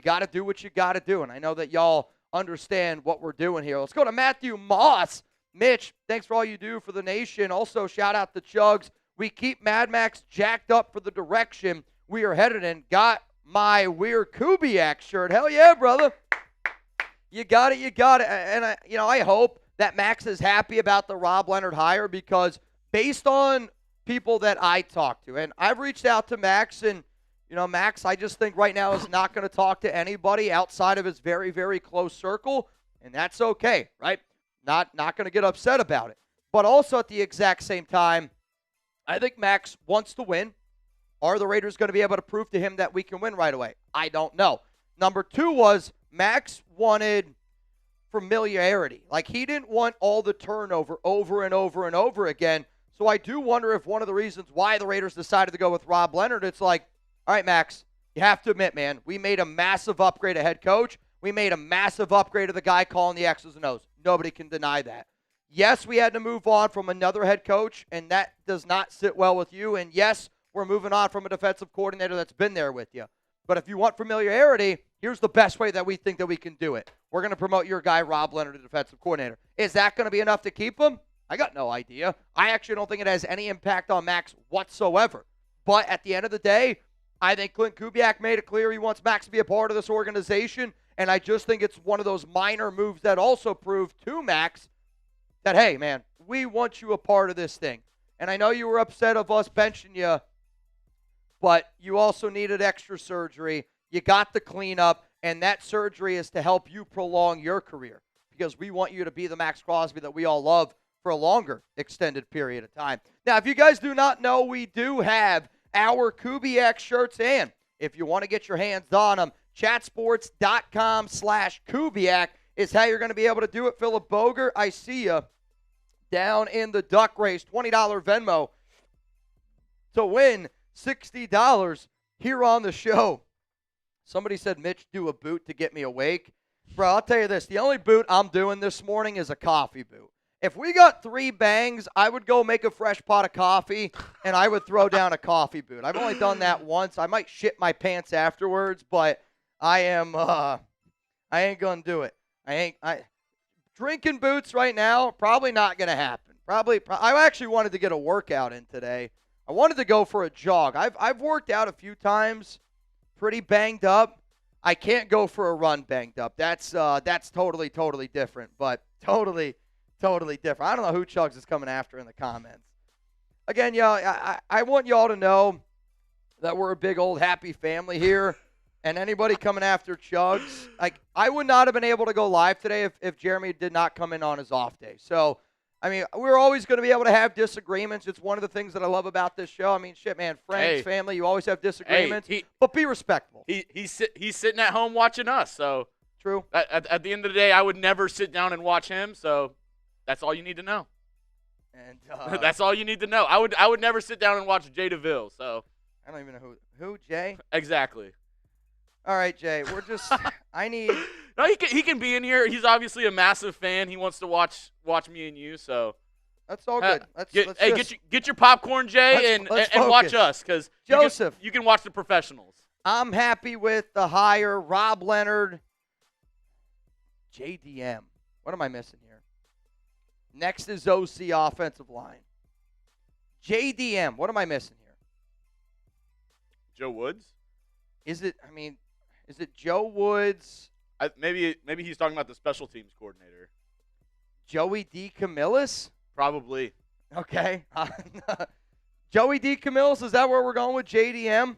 got to do what you got to do, and I know that y'all understand what we're doing here. Let's go to Matthew Moss. Mitch, thanks for all you do for the nation. Also, shout out to Chugs. We keep Mad Max jacked up for the direction we are headed in. Got my Weird Kubiak shirt. Hell yeah, brother. You got it. And, I hope that Max is happy about the Rob Leonard hire because based on people that I talk to, and I've reached out to Max, and, Max, I just think right now is not going to talk to anybody outside of his very, very close circle, and that's okay, right? Not going to get upset about it. But also at the exact same time, I think Max wants to win. Are the Raiders going to be able to prove to him that we can win right away? I don't know. Number two was Max wanted familiarity. He didn't want all the turnover over and over and over again. So I do wonder if one of the reasons why the Raiders decided to go with Rob Leonard, it's all right, Max, you have to admit, man, we made a massive upgrade at head coach. We made a massive upgrade of the guy calling the X's and O's. Nobody can deny that. Yes, we had to move on from another head coach, and that does not sit well with you. And yes, we're moving on from a defensive coordinator that's been there with you. But if you want familiarity, here's the best way that we think that we can do it. We're going to promote your guy, Rob Leonard, to defensive coordinator. Is that going to be enough to keep him? I got no idea. I actually don't think it has any impact on Max whatsoever. But at the end of the day, I think Klint Kubiak made it clear he wants Max to be a part of this organization. And I just think it's one of those minor moves that also prove to Max that, hey, man, we want you a part of this thing. And I know you were upset of us benching you, but you also needed extra surgery. You got the cleanup, and that surgery is to help you prolong your career because we want you to be the Maxx Crosby that we all love for a longer extended period of time. Now, if you guys do not know, we do have our Kubiak shirts, and if you want to get your hands on them, chatsports.com/Kubiak is how you're going to be able to do it. Philip Boger, I see you down in the duck race, $20 Venmo to win $60 here on the show. Somebody said, Mitch, do a boot to get me awake. Bro, I'll tell you this. The only boot I'm doing this morning is a coffee boot. If we got 3 bangs, I would go make a fresh pot of coffee, and I would throw down a coffee boot. I've only done that once. I might shit my pants afterwards, but I ain't going to do it. Drinking boots right now, probably not going to happen. I actually wanted to get a workout in today. I wanted to go for a jog. I've worked out a few times, pretty banged up. I can't go for a run banged up. That's totally different, but totally Totally different. I don't know who Chugs is coming after in the comments. Again, y'all, I want y'all to know that we're a big old happy family here. And anybody coming after Chugs, like, I would not have been able to go live today if Jeremy did not come in on his off day. So, I mean, we're always going to be able to have disagreements. It's one of the things that I love about this show. I mean, shit, man, friends, family, you always have disagreements, but be respectful. He's sitting at home watching us, so. True. At the end of the day, I would never sit down and watch him, so that's all you need to know. And that's all you need to know. I would never sit down and watch Jay DeVille, so. I don't even know who Jay? Exactly. All right, Jay, we're just I need No, he can be in here. He's obviously a massive fan. He wants to watch me and you, so that's all good. Get your popcorn, Jay, and watch us, because Joseph, you can watch the professionals. I'm happy with the hire. Rob Leonard, JDM. What am I missing here? Next is OC offensive line. JDM. What am I missing here? Joe Woods? Is it Joe Woods? Maybe he's talking about the special teams coordinator. Joey DeCamillis? Probably. Okay. Joey DeCamillis, is that where we're going with JDM?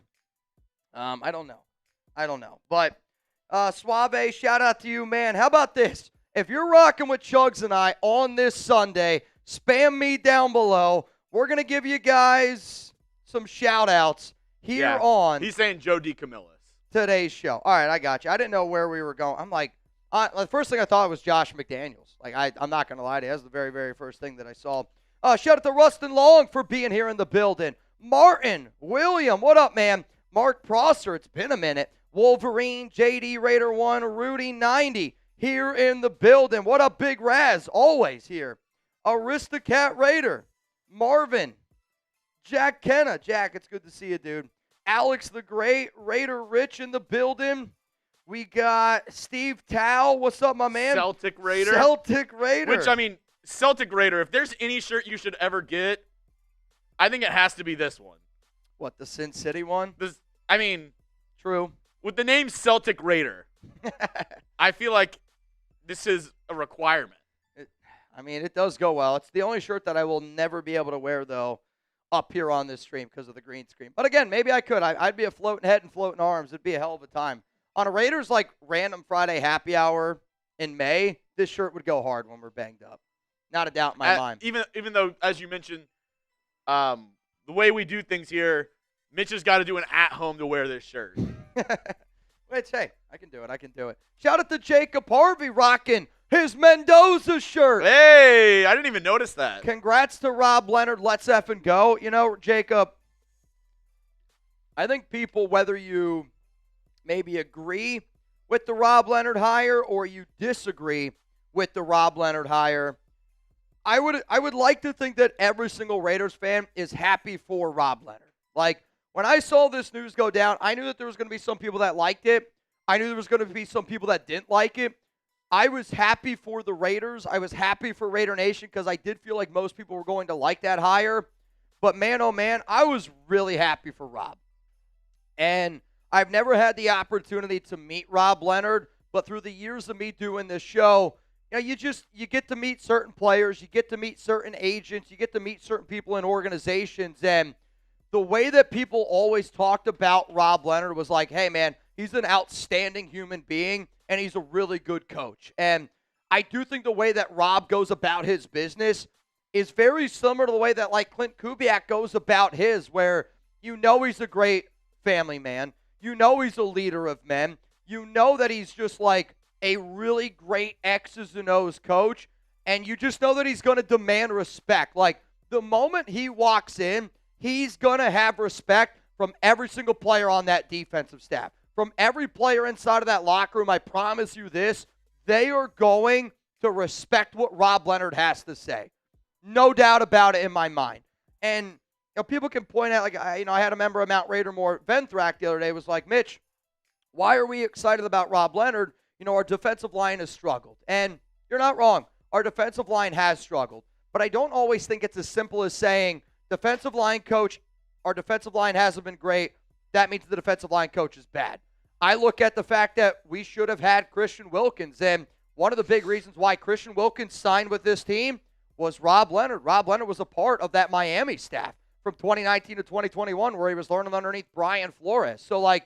I don't know. But Suave, shout out to you, man. How about this? If you're rocking with Chugs and I on this Sunday, spam me down below. We're going to give you guys some shout-outs here on. He's saying Joe DeCamillis. Today's show. All right, I got you. I didn't know where we were going. I'm like, the first thing I thought was Josh McDaniels. Like, I'm not going to lie to you. That's the very, very first thing that I saw. Shout out to Rustin Long for being here in the building. Martin, William, what up, man? Mark Prosser, it's been a minute. Wolverine, JD Raider 1, Rudy 90 here in the building. What up, Big Raz? Always here. Aristocat Raider, Marvin, Jack Kenna. Jack, it's good to see you, dude. Alex the Great, Raider Rich in the building. We got Steve Tao. What's up, my man? Celtic Raider. Which, I mean, Celtic Raider, if there's any shirt you should ever get, I think it has to be this one. What, the Sin City one? True. With the name Celtic Raider, I feel like this is a requirement. It does go well. It's the only shirt that I will never be able to wear, though, up here on this stream because of the green screen. But again, maybe I could. I'd be a floating head and floating arms. It'd be a hell of a time. On a Raiders random Friday happy hour in May, this shirt would go hard when we're banged up. Not a doubt in my mind. Even though, as you mentioned, the way we do things here, Mitch has got to do an at-home to wear this shirt. Wait, hey, I can do it. Shout out to Jacob Harvey rocking his Mendoza shirt. Hey, I didn't even notice that. Congrats to Rob Leonard. Let's effing go. You know, Jacob, I think people, whether you maybe agree with the Rob Leonard hire or you disagree with the Rob Leonard hire, I would like to think that every single Raiders fan is happy for Rob Leonard. Like, when I saw this news go down, I knew that there was going to be some people that liked it. I knew there was going to be some people that didn't like it. I was happy for the Raiders. I was happy for Raider Nation because I did feel like most people were going to like that hire. But man, oh man, I was really happy for Rob. And I've never had the opportunity to meet Rob Leonard, but through the years of me doing this show, you get to meet certain players, you get to meet certain agents, you get to meet certain people in organizations, and the way that people always talked about Rob Leonard was like, hey man, he's an outstanding human being, and he's a really good coach. And I do think the way that Rob goes about his business is very similar to the way that Klint Kubiak goes about his, where he's a great family man. He's a leader of men. That he's just a really great X's and O's coach, and you just know that he's going to demand respect. The moment he walks in, he's going to have respect from every single player on that defensive staff. From every player inside of that locker room, I promise you this, they are going to respect what Rob Leonard has to say. No doubt about it in my mind. And people can point out, I had a member of Mount Raidermore, Venthrak, the other day, was like, Mitch, why are we excited about Rob Leonard? Our defensive line has struggled. And you're not wrong. Our defensive line has struggled. But I don't always think it's as simple as saying, defensive line coach, our defensive line hasn't been great. That means the defensive line coach is bad. I look at the fact that we should have had Christian Wilkins, and one of the big reasons why Christian Wilkins signed with this team was Rob Leonard. Rob Leonard was a part of that Miami staff from 2019 to 2021 where he was learning underneath Brian Flores. So, I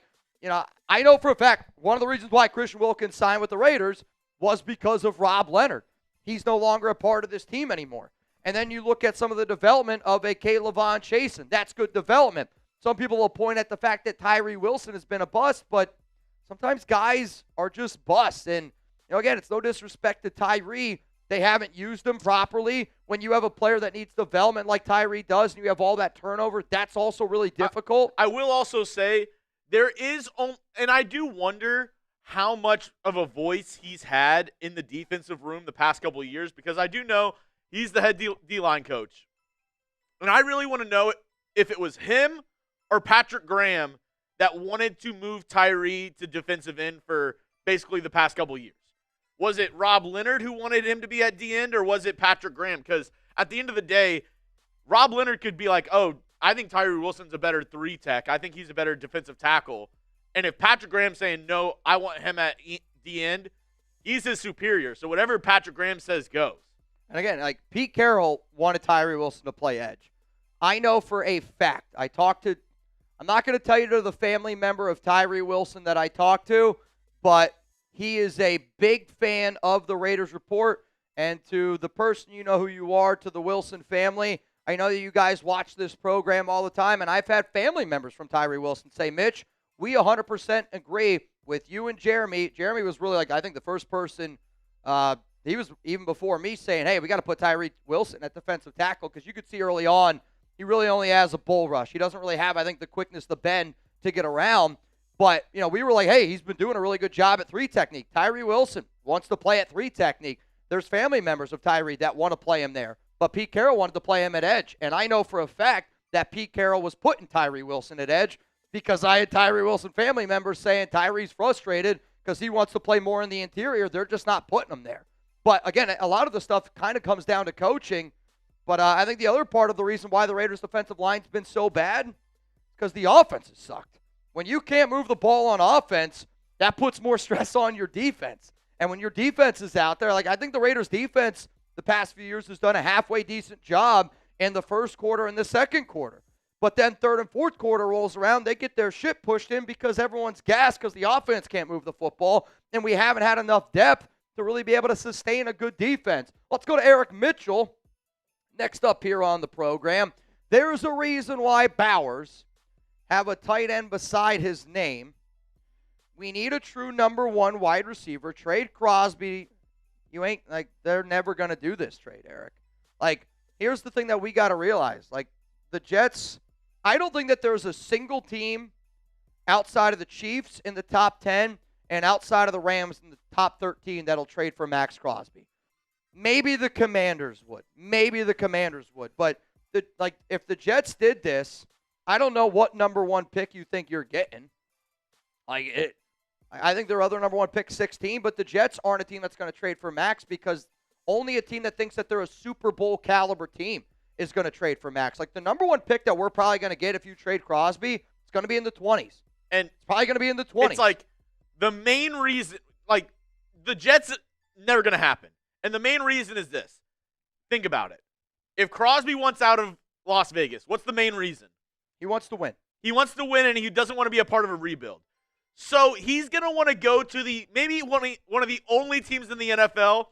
know for a fact one of the reasons why Christian Wilkins signed with the Raiders was because of Rob Leonard. He's no longer a part of this team anymore. And then you look at some of the development of a K'Lavon Chasen. That's good development. Some people will point at the fact that Tyree Wilson has been a bust, but sometimes guys are just busts. And, again, it's no disrespect to Tyree. They haven't used him properly. When you have a player that needs development like Tyree does and you have all that turnover, that's also really difficult. I will also say there is, and I do wonder how much of a voice he's had in the defensive room the past couple of years, because I do know he's the head D-line coach. And I really want to know if it was him or Patrick Graham that wanted to move Tyree to defensive end for basically the past couple of years. Was it Rob Leonard who wanted him to be at D end, or was it Patrick Graham? Because at the end of the day, Rob Leonard could be like, oh, I think Tyree Wilson's a better 3-tech. I think he's a better defensive tackle. And if Patrick Graham's saying, no, I want him at D end, he's his superior. So whatever Patrick Graham says goes. And again, Pete Carroll wanted Tyree Wilson to play edge. I know for a fact. I'm not going to tell you to the family member of Tyree Wilson that I talked to, but he is a big fan of the Raiders Report. And to the person you know who you are, to the Wilson family, I know that you guys watch this program all the time, and I've had family members from Tyree Wilson say, Mitch, we 100% agree with you and Jeremy. Jeremy was really I think the first person, he was even before me saying, hey, we got to put Tyree Wilson at defensive tackle, because you could see early on he really only has a bull rush. He doesn't really have, I think, the quickness, the bend to get around. But, we were like, hey, he's been doing a really good job at 3 technique. Tyree Wilson wants to play at 3 technique. There's family members of Tyree that want to play him there. But Pete Carroll wanted to play him at edge. And I know for a fact that Pete Carroll was putting Tyree Wilson at edge, because I had Tyree Wilson family members saying Tyree's frustrated because he wants to play more in the interior. They're just not putting him there. But, again, a lot of the stuff kind of comes down to coaching. But I think the other part of the reason why the Raiders' defensive line's been so bad is because the offense has sucked. When you can't move the ball on offense, that puts more stress on your defense. And when your defense is out there, I think the Raiders' defense the past few years has done a halfway decent job in the first quarter and the second quarter. But then third and fourth quarter rolls around, they get their shit pushed in because everyone's gassed because the offense can't move the football, and we haven't had enough depth to really be able to sustain a good defense. Let's go to Eric Mitchell. Next up here on the program, there's a reason why Bowers have a tight end beside his name. We need a true number 1 wide receiver. Trade Crosby. They're never going to do this trade, Eric. Here's the thing that we got to realize. The Jets, I don't think that there's a single team outside of the Chiefs in the top 10 and outside of the Rams in the top 13 that'll trade for Maxx Crosby. Maybe the Commanders would. But if the Jets did this, I don't know what number 1 pick you think you're getting. I think their other number 1 pick 16, but the Jets aren't a team that's going to trade for Maxx, because only a team that thinks that they're a Super Bowl caliber team is going to trade for Maxx. The number 1 pick that we're probably going to get if you trade Crosby, it's going to be in the 20s. And it's probably going to be in the 20s. It's the main reason, the Jets, never going to happen. And the main reason is this. Think about it. If Crosby wants out of Las Vegas, what's the main reason? He wants to win. He wants to win, and he doesn't want to be a part of a rebuild. So he's going to want to go to maybe one of the only teams in the NFL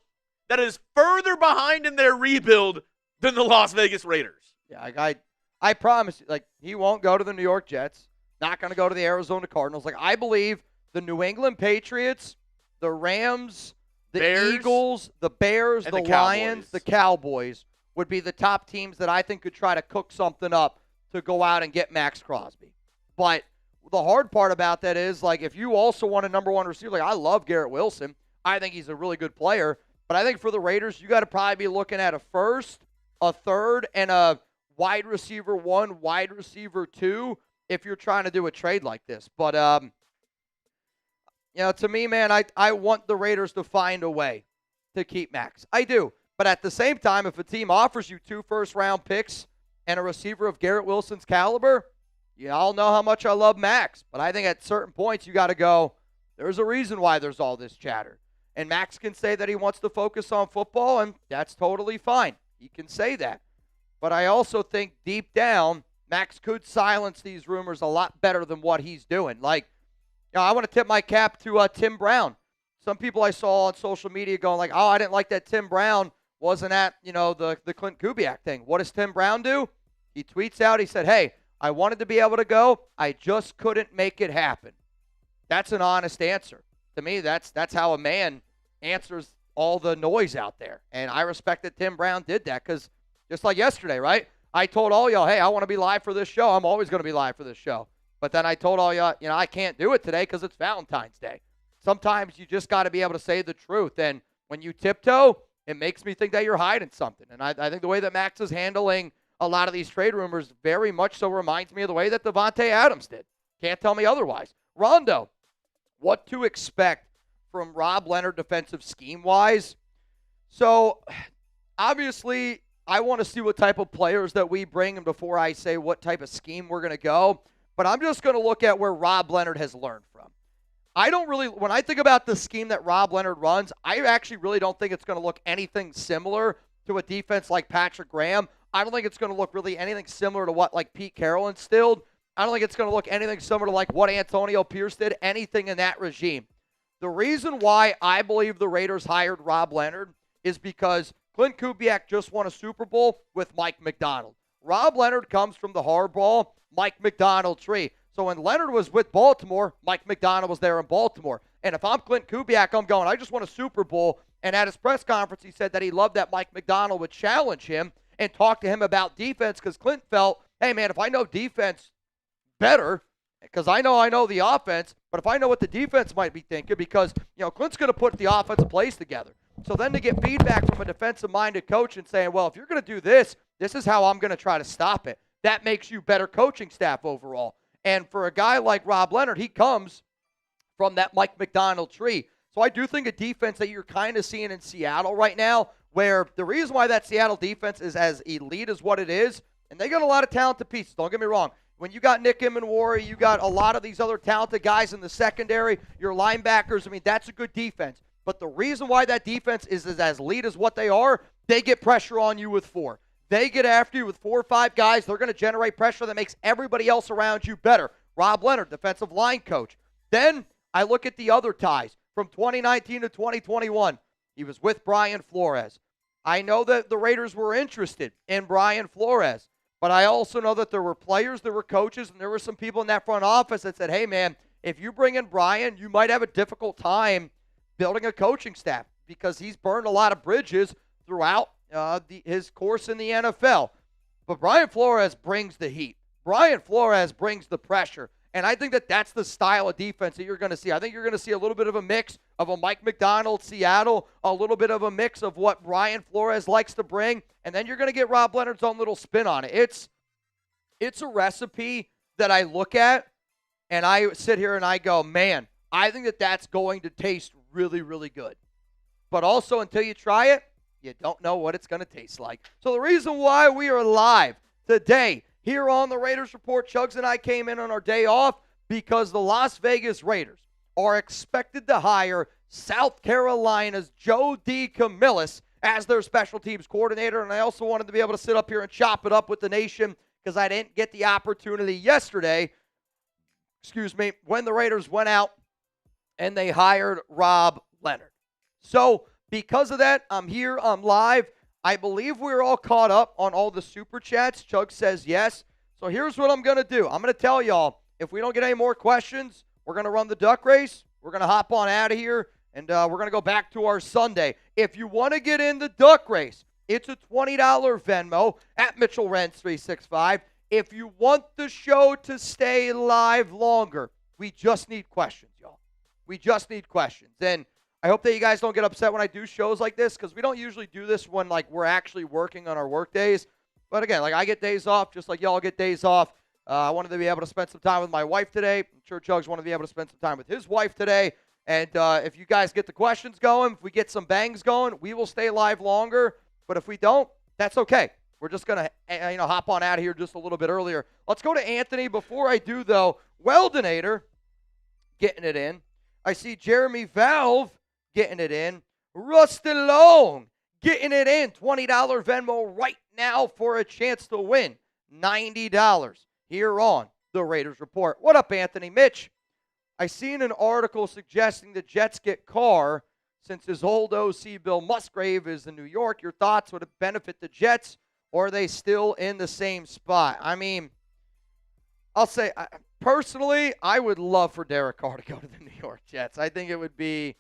that is further behind in their rebuild than the Las Vegas Raiders. Yeah, I promise you, he won't go to the New York Jets. Not going to go to the Arizona Cardinals. I believe the New England Patriots, the Rams, the Bears, Eagles, the Bears, the Lions, Cowboys. the Cowboys would be the top teams that I think could try to cook something up to go out and get Maxx Crosby. But the hard part about that is, if you also want a number 1 receiver, I love Garrett Wilson. I think he's a really good player. But I think for the Raiders, you got to probably be looking at a first, a third, and a wide receiver 1, wide receiver 2 if you're trying to do a trade like this. But, to me, man, I want the Raiders to find a way to keep Maxx. I do. But at the same time, if a team offers you 2 first-round picks and a receiver of Garrett Wilson's caliber, you all know how much I love Maxx. But I think at certain points you got to go, there's a reason why there's all this chatter. And Max can say that he wants to focus on football, and that's totally fine. He can say that. But I also think deep down, Max could silence these rumors a lot better than what he's doing. Like, I want to tip my cap to Tim Brown. Some people I saw on social media going like, oh, I didn't like that Tim Brown wasn't at, the Klint Kubiak thing. What does Tim Brown do? He tweets out, he said, hey, I wanted to be able to go. I just couldn't make it happen. That's an honest answer. To me, that's how a man answers all the noise out there. And I respect that Tim Brown did that because just like yesterday, right? I told all y'all, hey, I want to be live for this show. I'm always going to be live for this show. But then I told all y'all, I can't do it today because it's Valentine's Day. Sometimes you just got to be able to say the truth. And when you tiptoe, it makes me think that you're hiding something. And I think the way that Max is handling a lot of these trade rumors very much so reminds me of the way that Devontae Adams did. Can't tell me otherwise. Rondo, what to expect from Rob Leonard defensive scheme-wise? So, obviously, I want to see what type of players that we bring and before I say what type of scheme we're going to go. But I'm just going to look at where Rob Leonard has learned from. When I think about the scheme that Rob Leonard runs, I actually really don't think it's going to look anything similar to a defense like Patrick Graham. I don't think it's going to look really anything similar to what like Pete Carroll instilled. I don't think it's going to look anything similar to like what Antonio Pierce did, anything in that regime. The reason why I believe the Raiders hired Rob Leonard is because Klint Kubiak just won a Super Bowl with Mike Macdonald. Rob Leonard comes from the hardball Mike Macdonald tree. So when Leonard was with Baltimore, Mike Macdonald was there in Baltimore. And if I'm Klint Kubiak, I'm going, I just won a Super Bowl. And at his press conference, he said that he loved that Mike Macdonald would challenge him and talk to him about defense because Klint felt, hey, man, if I know defense better, because I know the offense, but if I know what the defense might be thinking, because, Klint's going to put the offensive plays together. So then to get feedback from a defensive-minded coach and saying, well, if you're going to do this, this is how I'm going to try to stop it. That makes you better coaching staff overall. And for a guy like Rob Leonard, he comes from that Mike Macdonald tree. So I do think a defense that you're kind of seeing in Seattle right now, where the reason why that Seattle defense is as elite as what it is, and they got a lot of talented pieces, don't get me wrong. When you got Nick Immanwori, you got a lot of these other talented guys in the secondary, your linebackers, that's a good defense. But the reason why that defense is as elite as what they are, they get pressure on you with 4. They get after you with 4 or 5 guys. They're going to generate pressure that makes everybody else around you better. Rob Leonard, defensive line coach. Then I look at the other ties from 2019 to 2021. He was with Brian Flores. I know that the Raiders were interested in Brian Flores, but I also know that there were players, there were coaches, and there were some people in that front office that said, hey, man, if you bring in Brian, you might have a difficult time building a coaching staff because he's burned a lot of bridges throughout his course in the NFL. But Brian Flores brings the heat. Brian Flores brings the pressure. And I think that that's the style of defense that you're going to see. I think you're going to see a little bit of a mix of a Mike Macdonald Seattle, a little bit of a mix of what Brian Flores likes to bring, and then you're going to get Rob Leonard's own little spin on it. It's a recipe that I look at, and I sit here and I go, man, I think that that's going to taste really, really good. But also, until you try it, you don't know what it's going to taste like. So the reason why we are live today here on the Raiders Report, Chugs and I came in on our day off because the Las Vegas Raiders are expected to hire South Carolina's Joe DeCamillis as their special teams coordinator. And I also wanted to be able to sit up here and chop it up with the nation because I didn't get the opportunity yesterday, when the Raiders went out and they hired Rob Leonard. So because of that, I'm here, I'm live. I believe we're all caught up on all the super chats. Chug says yes. So here's what I'm going to do. I'm going to tell y'all, if we don't get any more questions, we're going to run the duck race. We're going to hop on out of here, and we're going to go back to our Sunday. If you want to get in the duck race, it's a $20 Venmo at Mitchell Renz 365. If you want the show to stay live longer, we just need questions, y'all. We just need questions. And I hope that you guys don't get upset when I do shows like this because we don't usually do this when we're actually working on our work days. But again, I get days off just like y'all get days off. I wanted to be able to spend some time with my wife today. I'm sure Chugs wanted to be able to spend some time with his wife today. And if you guys get the questions going, if we get some bangs going, we will stay live longer. But if we don't, that's okay. We're just going to hop on out of here just a little bit earlier. Let's go to Anthony. Before I do, though, Weldinator getting it in. I see Jeremy Valve getting it in. Rustin Long getting it in. $20 Venmo right now for a chance to win. $90 here on the Raiders Report. What up, Anthony? Mitch, I seen an article suggesting the Jets get Carr since his old OC Bill Musgrave is in New York. Your thoughts, would it benefit the Jets, or are they still in the same spot? I mean, I'll say, personally, I would love for Derek Carr to go to the New York Jets. I think it'd be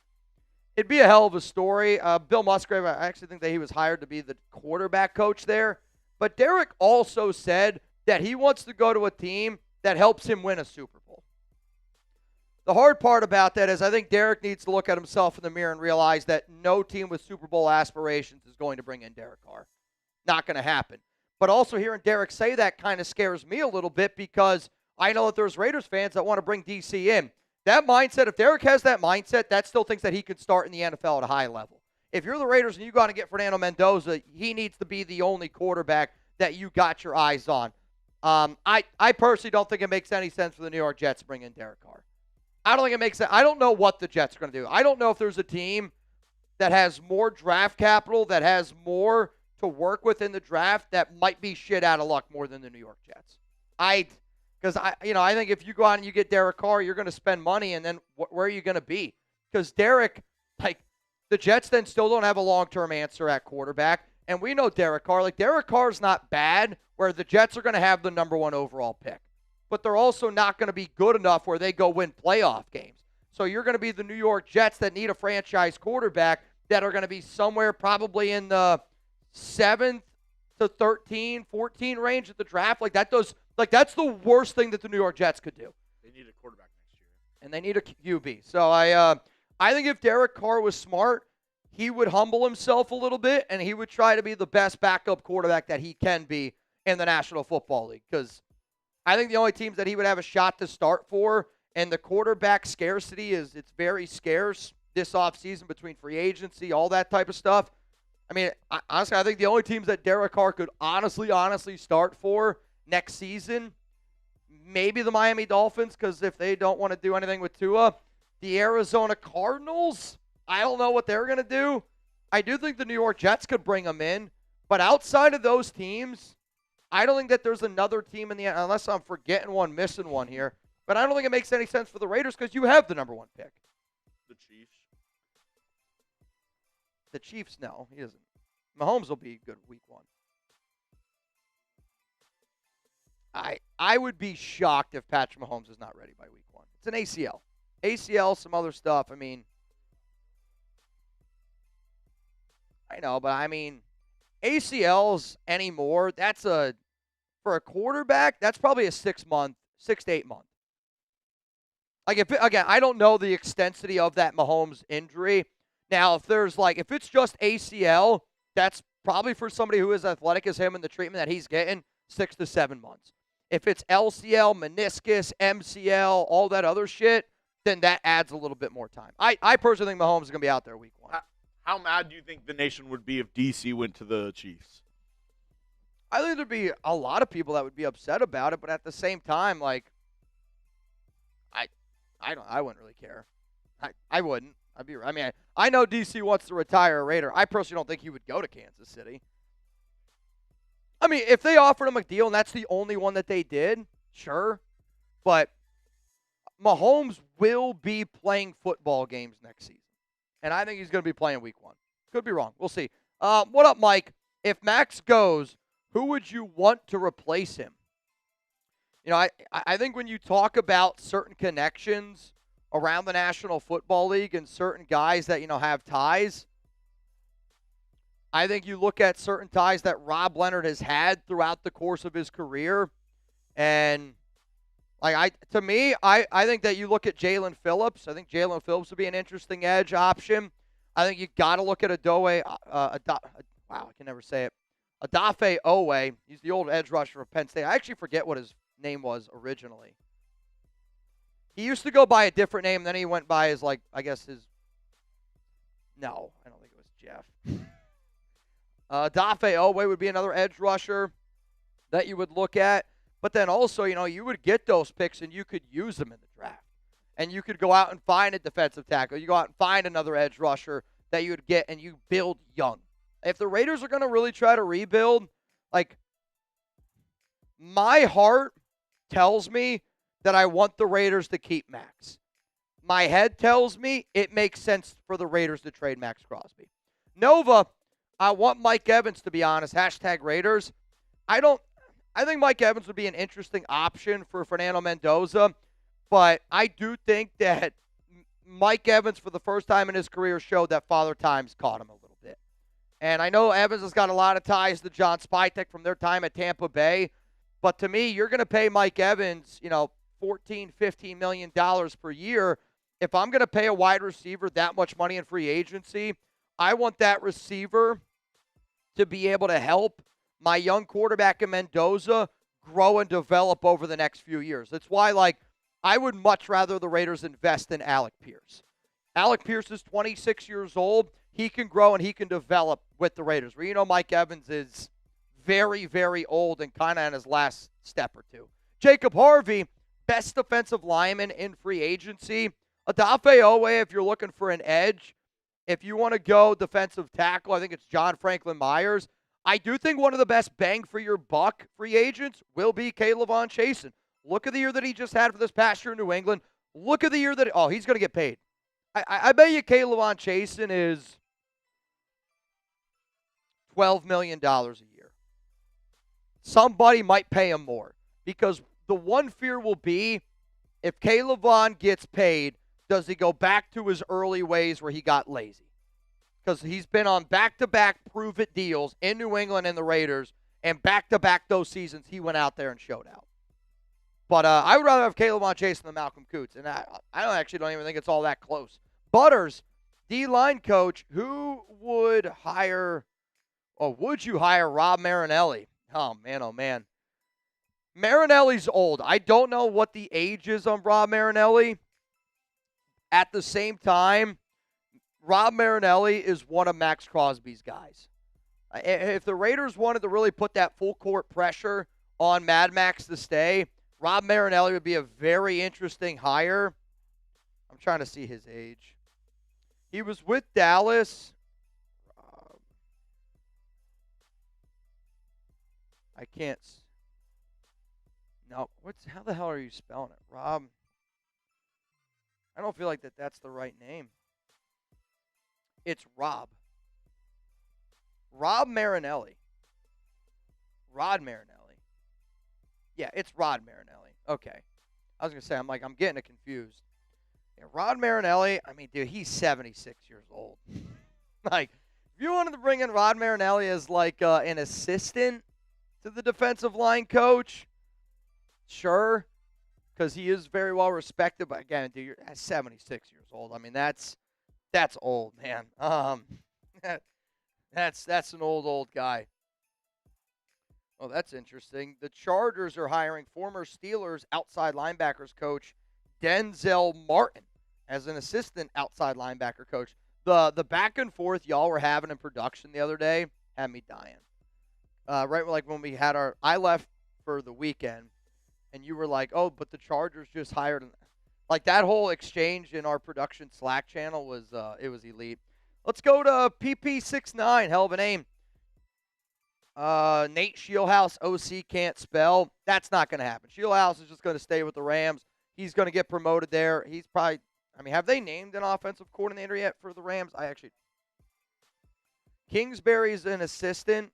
a hell of a story. Bill Musgrave, I actually think that he was hired to be the quarterback coach there. But Derek also said that he wants to go to a team that helps him win a Super Bowl. The hard part about that is I think Derek needs to look at himself in the mirror and realize that no team with Super Bowl aspirations is going to bring in Derek Carr. Not going to happen. But also hearing Derek say that kind of scares me a little bit because I know that there's Raiders fans that want to bring DC in. That mindset, if Derek has that mindset, that still thinks that he could start in the NFL at a high level. If you're the Raiders and you got to get Fernando Mendoza, he needs to be the only quarterback that you got your eyes on. I personally don't think it makes any sense for the New York Jets to bring in Derek Carr. I don't think it makes sense. I don't know what the Jets are going to do. I don't know if there's a team that has more draft capital, that has more to work with in the draft, that might be shit out of luck more than the New York Jets. Because I think if you go out and you get Derek Carr, you're going to spend money, and then where are you going to be? Because Derek, the Jets then still don't have a long-term answer at quarterback, and we know Derek Carr. Derek Carr's not bad, where the Jets are going to have the number 1 overall pick. But they're also not going to be good enough where they go win playoff games. So you're going to be the New York Jets that need a franchise quarterback that are going to be somewhere probably in the 7th to 13, 14 range at the draft. That's the worst thing that the New York Jets could do. They need a quarterback next year. And they need a QB. So I think if Derek Carr was smart, he would humble himself a little bit, and he would try to be the best backup quarterback that he can be in the National Football League. Because I think the only teams that he would have a shot to start for, and the quarterback scarcity it's very scarce this offseason between free agency, all that type of stuff. I mean, honestly, I think the only teams that Derek Carr could honestly start for next season, maybe the Miami Dolphins, because if they don't want to do anything with Tua, the Arizona Cardinals, I don't know what they're going to do. I do think the New York Jets could bring them in, but outside of those teams, I don't think that there's another team unless I'm forgetting one, missing one here, but I don't think it makes any sense for the Raiders because you have the number 1 pick. The Chiefs. The Chiefs, no, he doesn't. Mahomes will be good week 1. I would be shocked if Patrick Mahomes is not ready by week 1. It's an ACL. ACL, some other stuff. I mean, I know, but I mean, ACLs anymore, for a quarterback, that's probably a 6 to 8 month. Again, I don't know the extensity of that Mahomes injury. Now, if it's just ACL, that's probably for somebody who is athletic as him and the treatment that he's getting, 6 to 7 months. If it's LCL, meniscus, MCL, all that other shit, then that adds a little bit more time. I personally think Mahomes is going to be out there week 1. How mad do you think the nation would be if DC went to the Chiefs? I think there'd be a lot of people that would be upset about it, but at the same time, I wouldn't really care. I wouldn't. I know DC wants to retire a Raider. I personally don't think he would go to Kansas City. I mean, if they offered him a deal and that's the only one that they did, sure. But Mahomes will be playing football games next season. And I think he's going to be playing week 1. Could be wrong. We'll see. What up, Mike? If Maxx goes, who would you want to replace him? I think when you talk about certain connections around the National Football League and certain guys that, have ties, I think you look at certain ties that Rob Leonard has had throughout the course of his career. And I think that you look at Jalen Phillips. I think Jalen Phillips would be an interesting edge option. I think you got to look at Adoe. I can never say it. Odafe Owe. He's the old edge rusher of Penn State. I actually forget what his name was originally. He used to go by a different name, then he went by his, no, I don't think it was Jeff. Odafe Owe would be another edge rusher that you would look at. But then also, you would get those picks and you could use them in the draft. and you could go out and find a defensive tackle. You go out and find another edge rusher that you would get, and you build young. If the Raiders are going to really try to rebuild, like, my heart tells me that I want the Raiders to keep Maxx. My head tells me it makes sense for the Raiders to trade Maxx Crosby. Nova, I want Mike Evans, to be honest. # Raiders. I think Mike Evans would be an interesting option for Fernando Mendoza, but I do think that Mike Evans, for the first time in his career, showed that Father Time's caught him a little bit. And I know Evans has got a lot of ties to John Spytek from their time at Tampa Bay, but to me, you're going to pay Mike Evans, $14, $15 million per year. If I'm going to pay a wide receiver that much money in free agency, I want that receiver to be able to help my young quarterback in Mendoza grow and develop over the next few years. That's why, I would much rather the Raiders invest in Alec Pierce. Alec Pierce is 26 years old. He can grow and he can develop with the Raiders. Where Mike Evans is very, very old and kind of on his last step or two. Jacob Harvey, best defensive lineman in free agency. Odafe Owe, if you're looking for an edge. If you want to go defensive tackle, I think it's John Franklin Myers. I do think one of the best bang for your buck free agents will be K'Lavon Chaisson. Look at the year that he just had for this past year in New England. Look at the year that he's going to get paid. I bet you K'Lavon Chaisson is $12 million a year. Somebody might pay him more, because the one fear will be, if K'Lavon gets paid, does he go back to his early ways where he got lazy? Because he's been on back-to-back prove-it deals in New England and the Raiders, and back-to-back those seasons he went out there and showed out. But I would rather have K'Lavon Chaisson than Malcolm Coots, and I don't even think it's all that close. Butters, D-line coach, who would hire, or would you hire Rob Marinelli? Oh, man. Marinelli's old. I don't know what the age is on Rob Marinelli. At the same time, Rob Marinelli is one of Maxx Crosby's guys. If the Raiders wanted to really put that full court pressure on Mad Max to stay, Rob Marinelli would be a very interesting hire. I'm trying to see his age. He was with Dallas. I can't. No, how the hell are you spelling it? Rob. I don't feel like that's the right name. It's Rob. Rob Marinelli. Rod Marinelli. Yeah, it's Rod Marinelli. Okay. I was going to say, I'm getting it confused. Yeah, Rod Marinelli, dude, he's 76 years old. If you wanted to bring in Rod Marinelli as an assistant to the defensive line coach, sure, because he is very well respected. But again, dude, you're 76 years old. That's old, man. That's an old guy. Oh, that's interesting. The Chargers are hiring former Steelers outside linebackers coach Denzel Martin as an assistant outside linebacker coach. The back and forth y'all were having in production the other day had me dying. Right, when we had I left for the weekend, and you were like, "Oh, but the Chargers just hired." That whole exchange in our production Slack channel was it was elite. Let's go to PP69. Hell of a name. Nate Shieldhouse, OC can't spell. That's not going to happen. Shieldhouse is just going to stay with the Rams. He's going to get promoted there. He's probably, have they named an offensive coordinator yet for the Rams? Kingsbury's an assistant,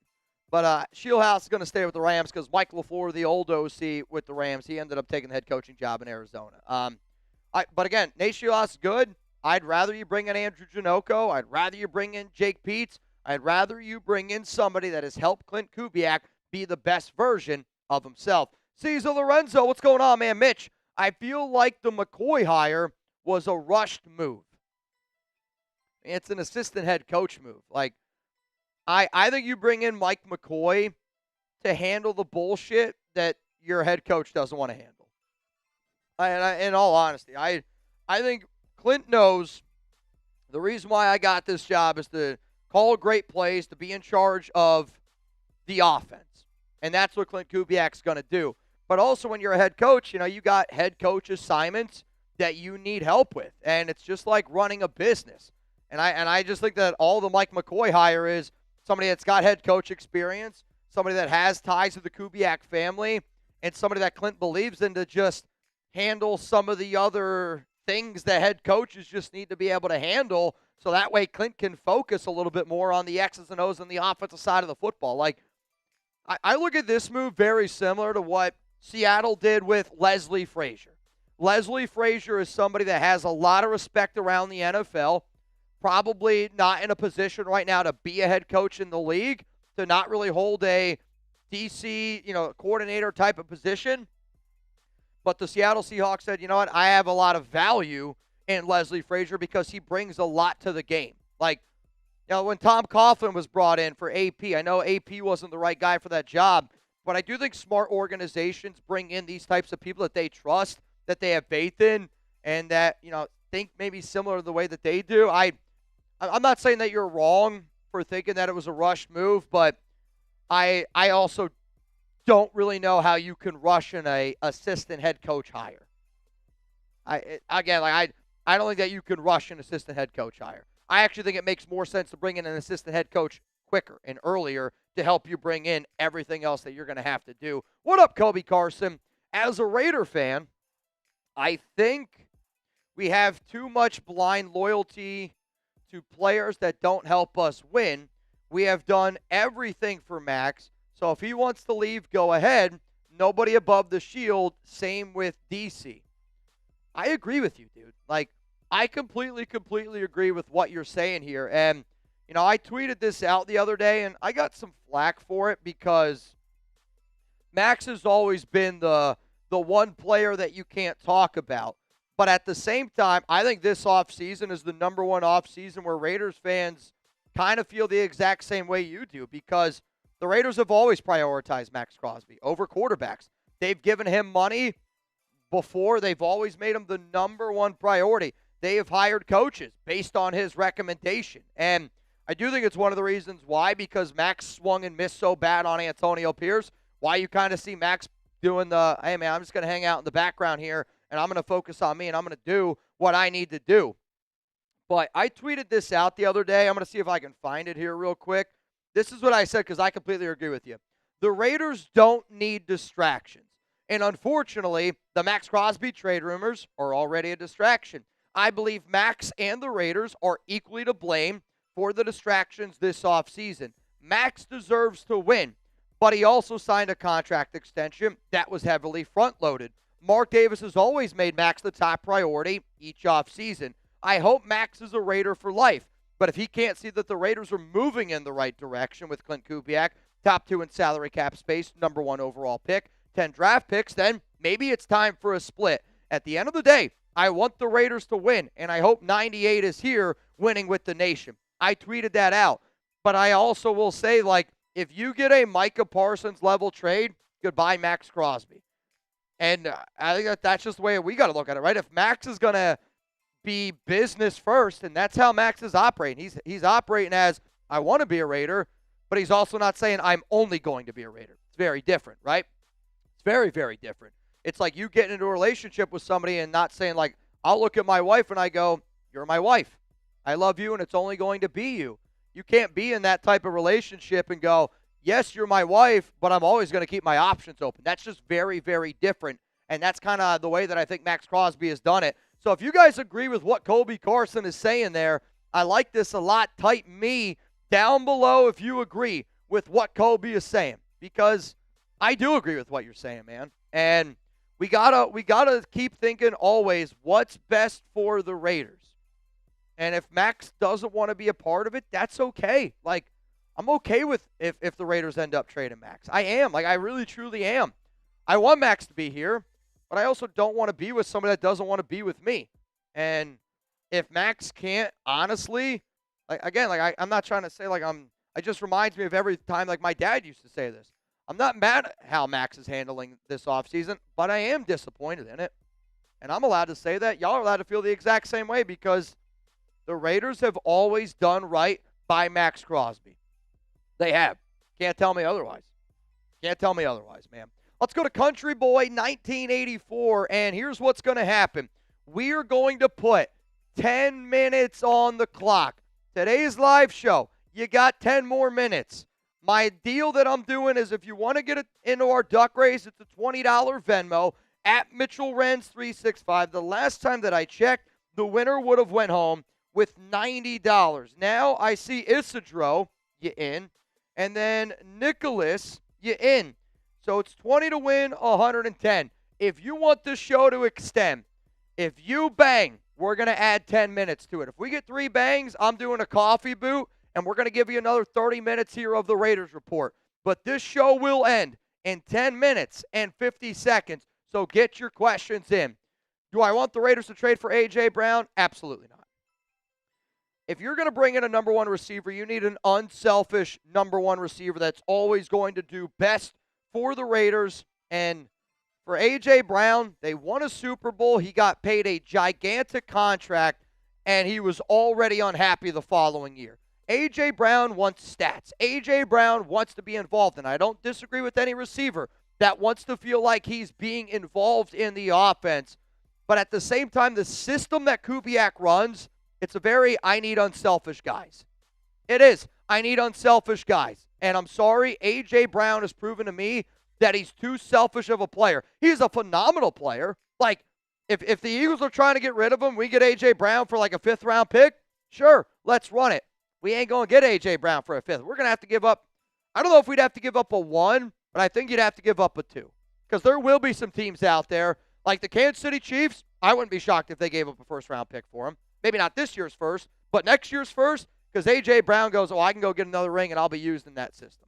but Shieldhouse is going to stay with the Rams because Mike LaFleur, the old OC with the Rams, he ended up taking the head coaching job in Arizona. But again, Nate Shieldhouse is good. I'd rather you bring in Andrew Janocko. I'd rather you bring in Jake Peets. I'd rather you bring in somebody that has helped Klint Kubiak be the best version of himself. Cesar Lorenzo, what's going on, man? Mitch, I feel like the McCoy hire was a rushed move. It's an assistant head coach move. I think you bring in Mike McCoy to handle the bullshit that your head coach doesn't want to handle. In all honesty, I think Klint knows the reason why I got this job is to call great plays, to be in charge of the offense. And that's what Klint Kubiak's going to do. But also when you're a head coach, you got head coach assignments. that you need help with. And it's just like running a business. And I just think that all the Mike McCoy hire is somebody that's got head coach experience, somebody that has ties to the Kubiak family, and somebody that Klint believes in to just handle some of the other things that head coaches just need to be able to handle, so that way Klint can focus a little bit more on the X's and O's on the offensive side of the football. Like, I look at this move very similar to what Seattle did with Leslie Frazier. Leslie Frazier is somebody that has a lot of respect around the NFL, probably not in a position right now to be a head coach in the league, to not really hold a DC, coordinator type of position. But the Seattle Seahawks said, you know what, I have a lot of value in Leslie Frazier because he brings a lot to the game. Like, when Tom Coughlin was brought in for AP, I know AP wasn't the right guy for that job, but I do think smart organizations bring in these types of people that they trust, that they have faith in, and that, think maybe similar to the way that they do. I'm not saying that you're wrong for thinking that it was a rushed move, but I also don't really know how you can rush in a assistant head coach hire. I don't think that you can rush an assistant head coach hire. I actually think it makes more sense to bring in an assistant head coach quicker and earlier to help you bring in everything else that you're going to have to do. What up, Kobe Carson? As a Raider fan, I think we have too much blind loyalty to players that don't help us win. We have done everything for Maxx, so if he wants to leave, go ahead. Nobody above the shield. Same with DC. I agree with you, dude. Like, I completely agree with what you're saying here. And, I tweeted this out the other day, and I got some flack for it because Maxx has always been the one player that you can't talk about. But at the same time, I think this offseason is the number one offseason where Raiders fans kind of feel the exact same way you do, because the Raiders have always prioritized Maxx Crosby over quarterbacks. They've given him money before. They've always made him the number one priority. They have hired coaches based on his recommendation. And I do think it's one of the reasons why, because Maxx swung and missed so bad on Antonio Pierce, why you kind of see Maxx doing the, hey, man, I'm just going to hang out in the background here, and I'm going to focus on me, and I'm going to do what I need to do. But I tweeted this out the other day. I'm going to see if I can find it here real quick. This is what I said, because I completely agree with you. The Raiders don't need distractions. And unfortunately, the Maxx Crosby trade rumors are already a distraction. I believe Maxx and the Raiders are equally to blame for the distractions this offseason. Maxx deserves to win, but he also signed a contract extension that was heavily front-loaded. Mark Davis has always made Maxx the top priority each offseason. I hope Maxx is a Raider for life, but if he can't see that the Raiders are moving in the right direction with Klint Kubiak, top 2 in salary cap space, number 1 overall pick, 10 draft picks, then maybe it's time for a split. At the end of the day, I want the Raiders to win, and I hope 98 is here winning with the nation. I tweeted that out. But I also will say, like, if you get a Micah Parsons level trade, goodbye Maxx Crosby. And I think that's just the way we got to look at it, right? If Maxx is going to be business first, and that's how Maxx is operating. He's operating as, I want to be a Raider, but he's also not saying I'm only going to be a Raider. It's very different, right? It's very, very different. It's like you getting into a relationship with somebody and not saying, like, I'll look at my wife and I go, you're my wife. I love you and it's only going to be you. You can't be in that type of relationship and go, yes, you're my wife, but I'm always going to keep my options open. That's just very, very different. And that's kind of the way that I think Maxx Crosby has done it. So if you guys agree with what Kobe Carson is saying there, I like this a lot. Type me down below if you agree with what Kobe is saying, because I do agree with what you're saying, man. And we gotta keep thinking always what's best for the Raiders. And if Maxx doesn't want to be a part of it, that's okay. Like, I'm okay with if the Raiders end up trading Maxx. I am. Like, I really, truly am. I want Maxx to be here, but I also don't want to be with somebody that doesn't want to be with me. And if Maxx can't, honestly, I'm not trying to say it just reminds me of every time, like my dad used to say this. I'm not mad at how Maxx is handling this offseason, but I am disappointed in it. And I'm allowed to say that. Y'all are allowed to feel the exact same way, because the Raiders have always done right by Maxx Crosby. They have. Can't tell me otherwise. Can't tell me otherwise, man. Let's go to Country Boy 1984, and here's what's going to happen. We are going to put 10 minutes on the clock. Today's live show, you got 10 more minutes. My deal that I'm doing is if you want to get it into our duck race, it's a $20 Venmo at Mitchell Renz 365. The last time that I checked, the winner would have went home with $90. Now I see Isidro, you in, and then Nicholas, you in. So it's 20 to win, 110. If you want this show to extend, if you bang, we're going to add 10 minutes to it. If we get 3 bangs, I'm doing a coffee boot, and we're going to give you another 30 minutes here of the Raiders Report. But this show will end in 10 minutes and 50 seconds, so get your questions in. Do I want the Raiders to trade for A.J. Brown? Absolutely not. If you're going to bring in a number 1 receiver, you need an unselfish number 1 receiver that's always going to do best for the Raiders. And for A.J. Brown, they won a Super Bowl. He got paid a gigantic contract, and he was already unhappy the following year. A.J. Brown wants stats. A.J. Brown wants to be involved, and I don't disagree with any receiver that wants to feel like he's being involved in the offense. But at the same time, the system that Kubiak runs, it's a very I need unselfish guys. It is. I need unselfish guys. And I'm sorry, A.J. Brown has proven to me that he's too selfish of a player. He's a phenomenal player. Like, if the Eagles are trying to get rid of him, we get A.J. Brown for like a 5th-round pick, sure, let's run it. We ain't going to get A.J. Brown for a 5th. We're going to have to give up, I don't know if we'd have to give up a 1, but I think you'd have to give up a 2. Because there will be some teams out there, like the Kansas City Chiefs, I wouldn't be shocked if they gave up a 1st-round pick for him. Maybe not this year's first, but next year's first, because A.J. Brown goes, I can go get another ring and I'll be used in that system.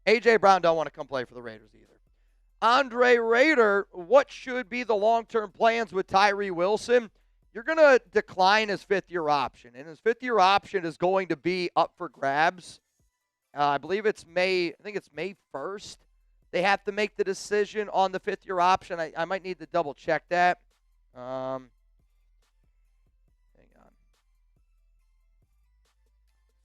A.J. Brown don't want to come play for the Raiders either. Andre Rader, what should be the long-term plans with Tyree Wilson? You're going to decline his 5th-year option, and his 5th-year option is going to be up for grabs. I believe it's May 1st. They have to make the decision on the 5th-year option. I might need to double-check that. Hang on.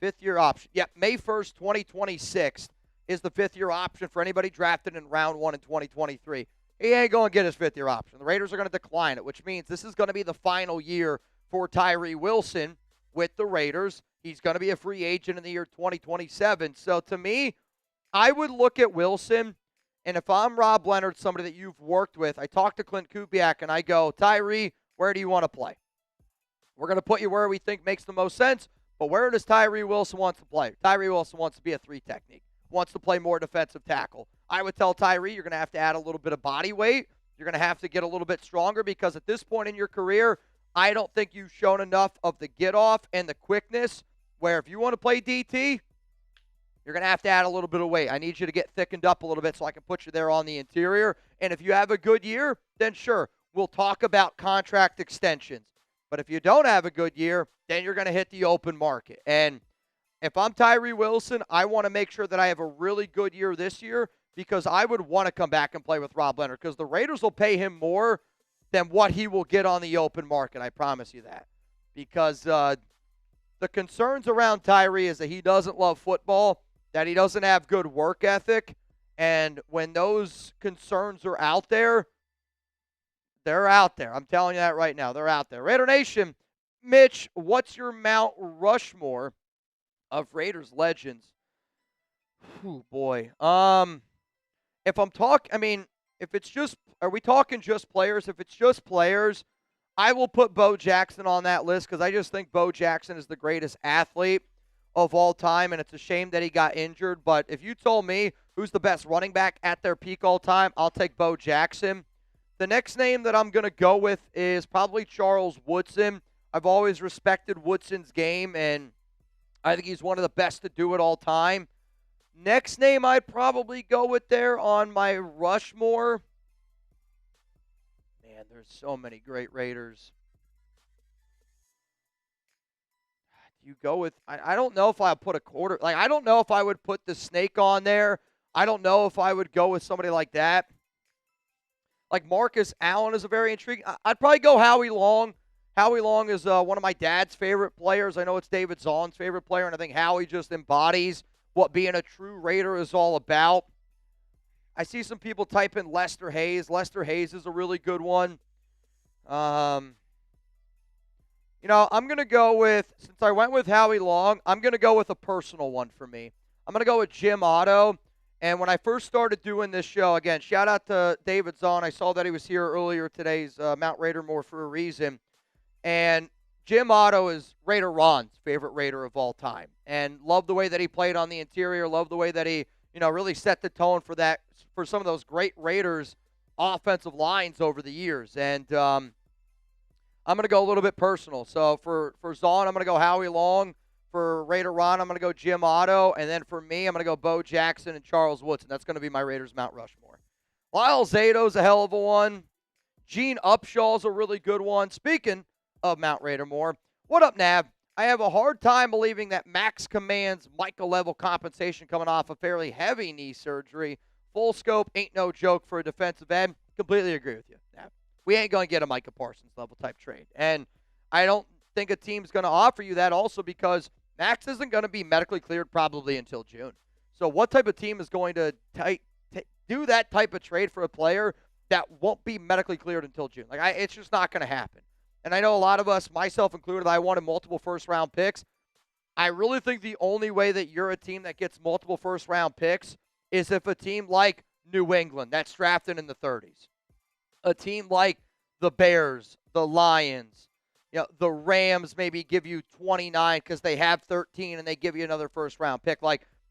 5th-year option. Yep, May 1st, 2026 is the 5th-year option for anybody drafted in round 1 in 2023. He ain't going to get his 5th-year option. The Raiders are going to decline it, which means this is going to be the final year for Tyree Wilson with the Raiders. He's going to be a free agent in the year 2027. So to me, I would look at Wilson, and if I'm Rob Leonard, somebody that you've worked with, I talk to Klint Kubiak, and I go, Tyree, where do you want to play? We're going to put you where we think makes the most sense, but where does Tyree Wilson want to play? Tyree Wilson wants to be a 3 technique, wants to play more defensive tackle. I would tell Tyree you're going to have to add a little bit of body weight. You're going to have to get a little bit stronger because at this point in your career, I don't think you've shown enough of the get-off and the quickness where if you want to play DT, you're going to have to add a little bit of weight. I need you to get thickened up a little bit so I can put you there on the interior. And if you have a good year, then sure, we'll talk about contract extensions. But if you don't have a good year, then you're going to hit the open market. And if I'm Tyree Wilson, I want to make sure that I have a really good year this year because I would want to come back and play with Rob Leonard because the Raiders will pay him more than what he will get on the open market. I promise you that. Because the concerns around Tyree is that he doesn't love football, that he doesn't have good work ethic, and when those concerns are out there, they're out there. I'm telling you that right now. They're out there. Raider Nation, Mitch, what's your Mount Rushmore of Raiders legends? Oh, boy. If I'm talking, if it's just, are we talking just players? If it's just players, I will put Bo Jackson on that list because I just think Bo Jackson is the greatest athlete of all time, and it's a shame that he got injured. But if you told me who's the best running back at their peak all time, I'll take Bo Jackson. The next name that I'm going to go with is probably Charles Woodson. I've always respected Woodson's game, and I think he's one of the best to do it all time. Next name I'd probably go with there on my Rushmore. Man, there's so many great Raiders. Do you go with, I don't know if I'll put a quarter, I don't know if I would put the Snake on there. I don't know if I would go with somebody like that. Like Marcus Allen is a very intriguing. I'd probably go Howie Long. Howie Long is one of my dad's favorite players. I know it's David Zahn's favorite player, and I think Howie just embodies what being a true Raider is all about. I see some people type in Lester Hayes. Lester Hayes is a really good one. I'm going to go with, since I went with Howie Long, I'm going to go with a personal one for me. I'm going to go with Jim Otto. And when I first started doing this show, again, shout out to David Zahn. I saw that he was here earlier today. He's Mount Raider more for a reason. And Jim Otto is Raider Ron's favorite Raider of all time. And love the way that he played on the interior. Love the way that he, really set the tone for some of those great Raiders offensive lines over the years. And I'm going to go a little bit personal. So for Zahn, I'm going to go Howie Long. For Raider Ron, I'm going to go Jim Otto. And then for me, I'm going to go Bo Jackson and Charles Woodson. That's going to be my Raiders Mount Rushmore. Lyle Zato's a hell of a one. Gene Upshaw's a really good one. Speaking of Mount Raider more, what up, Nav? I have a hard time believing that Maxx commands Micah-level compensation coming off a fairly heavy knee surgery. Full scope ain't no joke for a defensive end. Completely agree with you, Nav. We ain't going to get a Micah Parsons level type trade. And I don't think a team's going to offer you that also because Maxx isn't going to be medically cleared probably until June. So what type of team is going to do that type of trade for a player that won't be medically cleared until June? It's just not going to happen. And I know a lot of us, myself included, I wanted multiple first-round picks. I really think the only way that you're a team that gets multiple first-round picks is if a team like New England that's drafted in the 30s, a team like the Bears, the Lions, the Rams maybe give you 29 because they have 13 and they give you another first-round pick.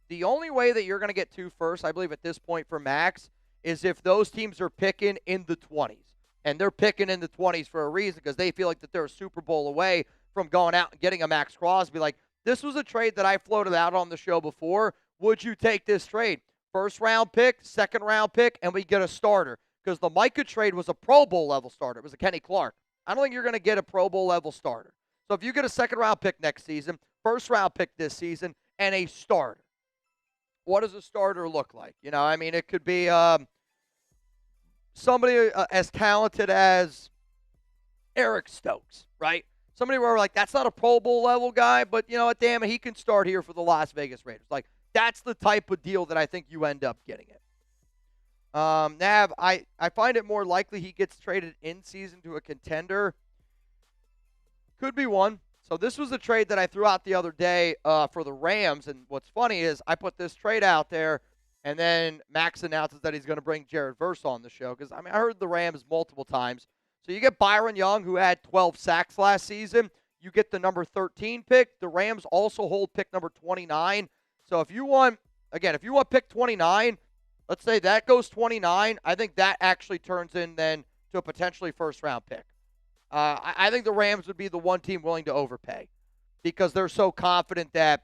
The only way that you're going to get 2 firsts, I believe at this point for Maxx, is if those teams are picking in the 20s. And they're picking in the 20s for a reason because they feel like that they're a Super Bowl away from going out and getting a Maxx Crosby. This was a trade that I floated out on the show before. Would you take this trade? First-round pick, second-round pick, and we get a starter. Because the Micah trade was a Pro Bowl level starter. It was a Kenny Clark. I don't think you're going to get a Pro Bowl level starter. So if you get a second-round pick next season, first-round pick this season, and a starter, what does a starter look like? It could be somebody as talented as Eric Stokes, right? Somebody where we're like, that's not a Pro Bowl level guy, but you know what, damn it, he can start here for the Las Vegas Raiders. That's the type of deal that I think you end up getting it. Nav, I find it more likely he gets traded in season to a contender. Could be one. So this was a trade that I threw out the other day for the Rams, and what's funny is I put this trade out there, and then Maxx announces that he's going to bring Jared Verse on the show because, I heard the Rams multiple times. So you get Byron Young, who had 12 sacks last season. You get the number 13 pick. The Rams also hold pick number 29. So if you want pick 29, let's say that goes 29, I think that actually turns in then to a potentially first-round pick. I think the Rams would be the one team willing to overpay because they're so confident that,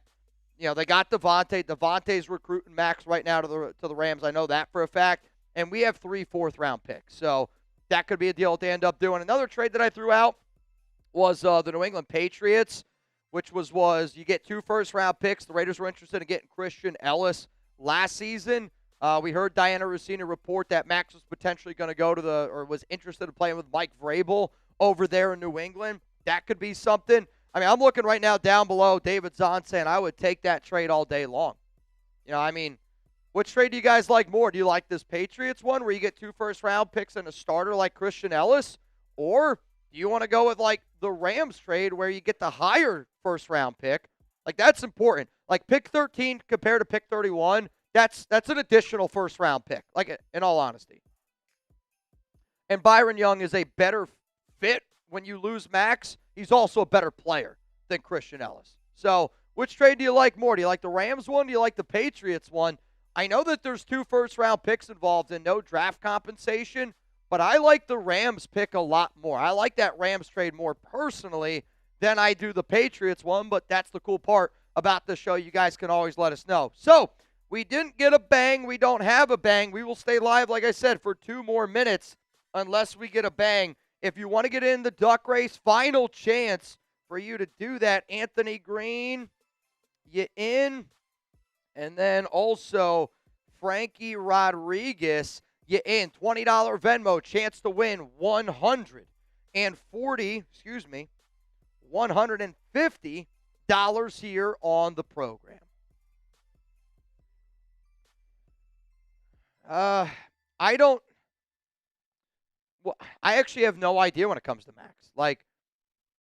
they got Devontae. Devontae's recruiting Maxx right now to the Rams. I know that for a fact. And we have 3 fourth-round picks. So that could be a deal that they end up doing. Another trade that I threw out was the New England Patriots, which was you get 2 first-round picks. The Raiders were interested in getting Christian Ellis last season. We heard Diana Rossini report that Maxx was potentially going to go or was interested in playing with Mike Vrabel over there in New England. That could be something. I'm looking right now down below. David Zahn saying I would take that trade all day long. Which trade do you guys like more? Do you like this Patriots one where you get 2 first-round picks and a starter like Christian Ellis? Or do you want to go with, the Rams trade where you get the higher first-round pick? That's important. Pick 13 compared to pick 31, that's an additional first-round pick, in all honesty. And Byron Young is a better fit when you lose Maxx. He's also a better player than Christian Ellis. So which trade do you like more? Do you like the Rams one? Do you like the Patriots one? I know that there's 2 first-round picks involved and no draft compensation, but I like the Rams pick a lot more. I like that Rams trade more personally than I do the Patriots one, but that's the cool part about the show. You guys can always let us know. So we didn't get a bang. We don't have a bang. We will stay live, like I said, for 2 more minutes unless we get a bang. If you want to get in the duck race, final chance for you to do that. Anthony Green, you in. And then also Frankie Rodriguez, you in. $20 Venmo, chance to win $150 here on the program. Well, I actually have no idea when it comes to Max. Like,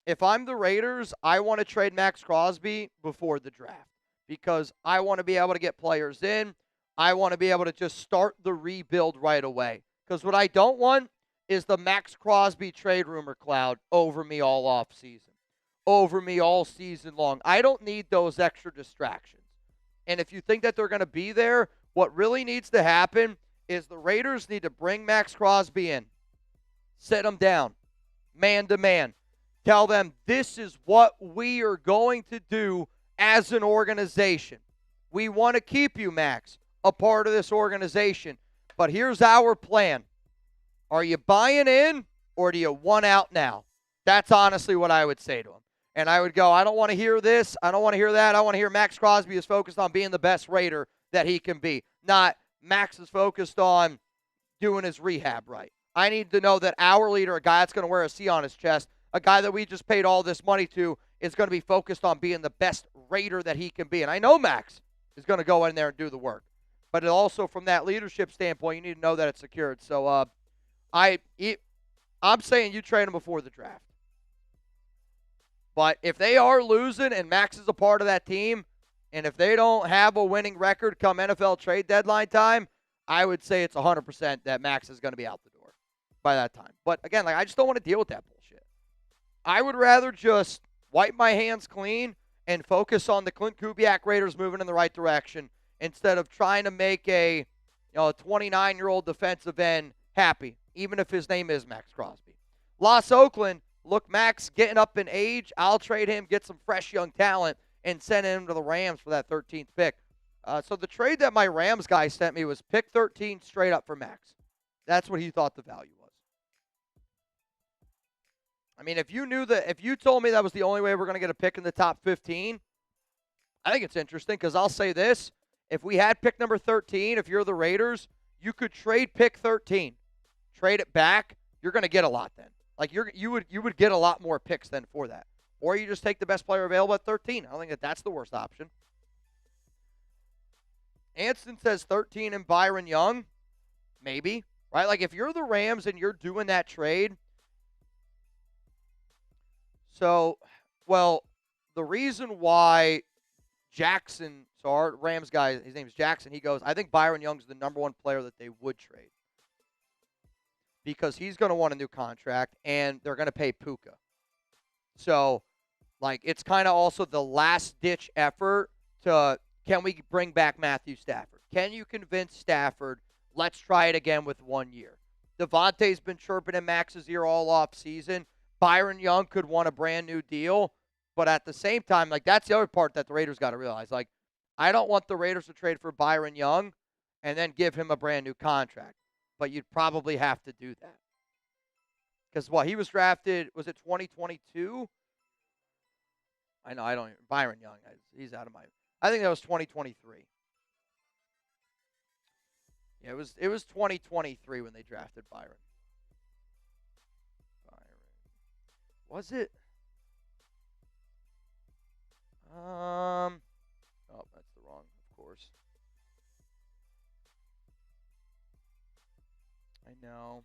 if I'm the Raiders, I want to trade Maxx Crosby before the draft because I want to be able to get players in. I want to be able to just start the rebuild right away. Because what I don't want is the Maxx Crosby trade rumor cloud over me all off season, over me all season long. I don't need those extra distractions. And if you think that they're going to be there, what really needs to happen is the Raiders need to bring Maxx Crosby in, sit him down, man to man. Tell them this is what we are going to do as an organization. We want to keep you, Max, a part of this organization. But here's our plan. Are you buying in or do you want out now? That's honestly what I would say to him. And I would go, I don't want to hear this. I don't want to hear that. I want to hear Maxx Crosby is focused on being the best Raider that he can be. Not Max is focused on doing his rehab right. I need to know that our leader, a guy that's going to wear a C on his chest, a guy that we just paid all this money to, is going to be focused on being the best Raider that he can be. And I know Max is going to go in there and do the work. But it also, from that leadership standpoint, you need to know that it's secured. So I'm saying you trade him before the draft. But if they are losing and Max is a part of that team, and if they don't have a winning record come NFL trade deadline time, I would say it's 100% that Max is going to be out the door by that time. But again, I just don't want to deal with that bullshit. I would rather just wipe my hands clean and focus on the Klint Kubiak Raiders moving in the right direction instead of trying to make a 29-year-old defensive end happy, even if his name is Maxx Crosby. Los Oakland, look, Max getting up in age. I'll trade him, get some fresh young talent, and send him to the Rams for that 13th pick. So the trade that my Rams guy sent me was pick 13 straight up for Max. That's what he thought the value was. I mean, if you told me that was the only way we're going to get a pick in the top 15, I think it's interesting because I'll say this. If we had pick number 13, if you're the Raiders, you could trade pick 13. Trade it back. You're going to get a lot then. Like you would get a lot more picks then for that. Or you just take the best player available at 13. I don't think that's the worst option. Anston says 13 and Byron Young. Maybe. Right? Like if you're the Rams and you're doing that trade. So, well, the reason why Jackson, so our Rams guy, his name is Jackson, he goes, I think Byron Young's the number one player that they would trade. Because he's going to want a new contract, and they're going to pay Puka. So, it's kind of also the last-ditch effort to, can we bring back Matthew Stafford? Can you convince Stafford, let's try it again with 1 year? Devontae's been chirping in Max's ear all off season. Byron Young could want a brand-new deal. But at the same time, that's the other part that the Raiders got to realize. I don't want the Raiders to trade for Byron Young and then give him a brand-new contract. But you'd probably have to do that. Because, he was drafted, was it 2022? Byron Young, he's out of my, I think that was 2023. Yeah, it was 2023 when they drafted Byron. Was it? Oh, that's the wrong, of course. I know.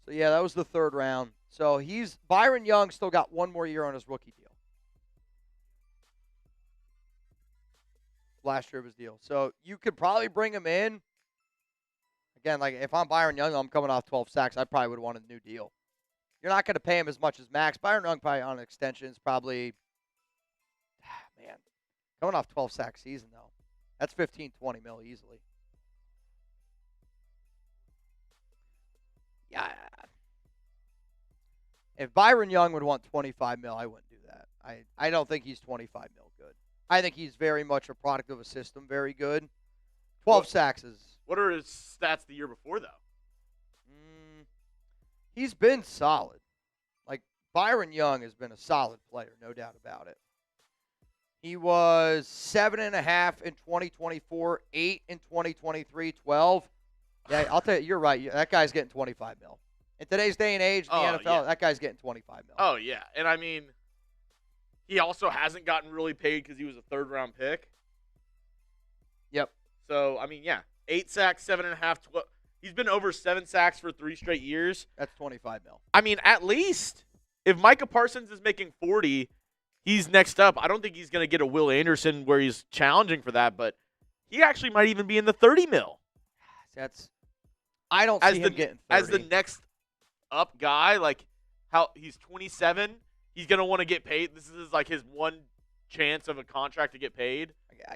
So, yeah, that was the third round. So, Byron Young still got 1 more year on his rookie deal. Last year of his deal. So, you could probably bring him in. Again, if I'm Byron Young, I'm coming off 12 sacks. I probably would want a new deal. You're not going to pay him as much as Max. Byron Young probably on an extension is probably, man, coming off 12 sack season, though. That's 15, 20 mil easily. Yeah. If Byron Young would want 25 mil, I wouldn't do that. I don't think he's 25 mil good. I think he's very much a product of a system, very good. 12 sacks is. What are his stats the year before, though? He's been solid. Byron Young has been a solid player, no doubt about it. He was 7.5 in 2024, 8 in 2023, 12. Yeah, I'll tell you, you're right. That guy's getting 25 mil. In today's day and age, in the NFL, that guy's getting 25 mil. Oh, yeah. And, I mean, he also hasn't gotten really paid because he was a third-round pick. Yep. So, I mean, yeah. 8 sacks, 7.5, 12. He's been over 7 sacks for 3 straight years. That's 25 mil. I mean, at least if Micah Parsons is making 40, he's next up. I don't think he's going to get a Will Anderson where he's challenging for that, but he actually might even be in the 30 mil. I don't see him getting 30. As the next up guy, like how he's 27, he's going to want to get paid. This is like his one chance of a contract to get paid.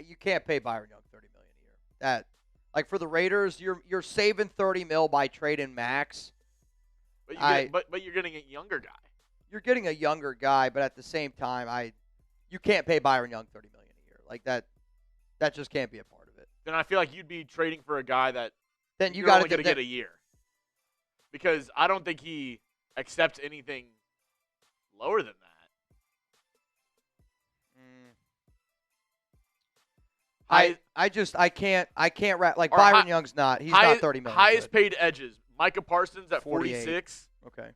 You can't pay Byron Young $30 million a year. That, like for the Raiders, you're saving 30 mil by trading Maxx. But you're getting a younger guy. You're getting a younger guy, but at the same time, you can't pay Byron Young $30 million a year. Like that just can't be a part of it. Then I feel like you'd be trading for a guy that then you're only going to get a year. Because I don't think he accepts anything lower than that. I can't wrap like Byron Young's not. He's not 30 million. Highest paid edges. Micah Parsons at 46. Okay.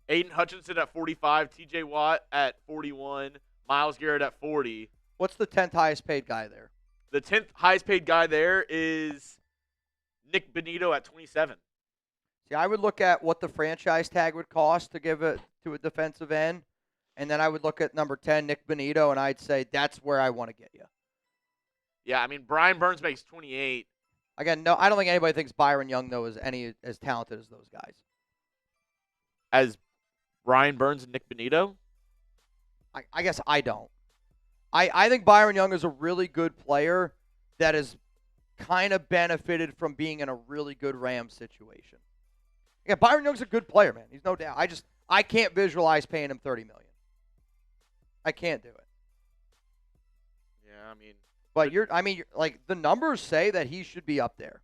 Aiden Hutchinson at 45. TJ Watt at 41. Myles Garrett at 40. What's the 10th highest paid guy there? The 10th highest paid guy there is Nick Benito at 27. See, I would look at what the franchise tag would cost to give it to a defensive end, and then I would look at number 10, Nick Benito, and I'd say that's where I want to get you. Yeah, I mean, Brian Burns makes 28. Again, no, I don't think anybody thinks Byron Young, though, is as talented as those guys. As Brian Burns and Nick Benito? I guess I don't. I think Byron Young is a really good player that has kind of benefited from being in a really good Rams situation. Yeah, Byron Young's a good player, man. He's no doubt. I can't visualize paying him $30 million. I can't do it. Yeah, I mean. But like the numbers say that he should be up there.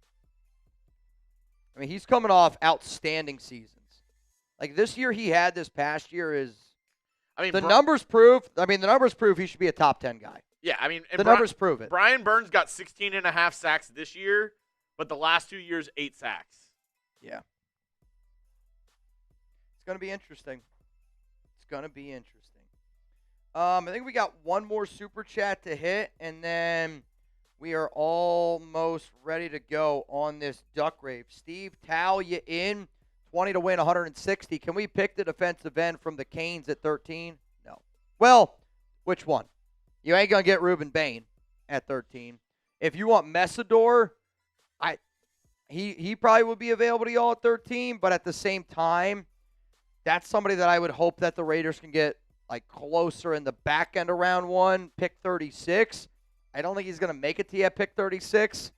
I mean, he's coming off outstanding seasons. Like this year he had, this past year is. I mean, the numbers prove he should be a top 10 guy. Yeah, I mean, the numbers prove it. Brian Burns got 16.5 sacks this year, but the last 2 years 8 sacks. Yeah. It's going to be interesting. I think we got one more super chat to hit, and then we are almost ready to go on this duck rape. Steve Towle, you in? 20 to win, 160. Can we pick the defensive end from the Canes at 13? No. Well, which one? You ain't going to get Reuben Bain at 13. If you want Messidor, he probably would be available to y'all at 13, but at the same time, that's somebody that I would hope that the Raiders can get like closer in the back end of round 1, pick 36. I don't think he's going to make it to you at pick 36,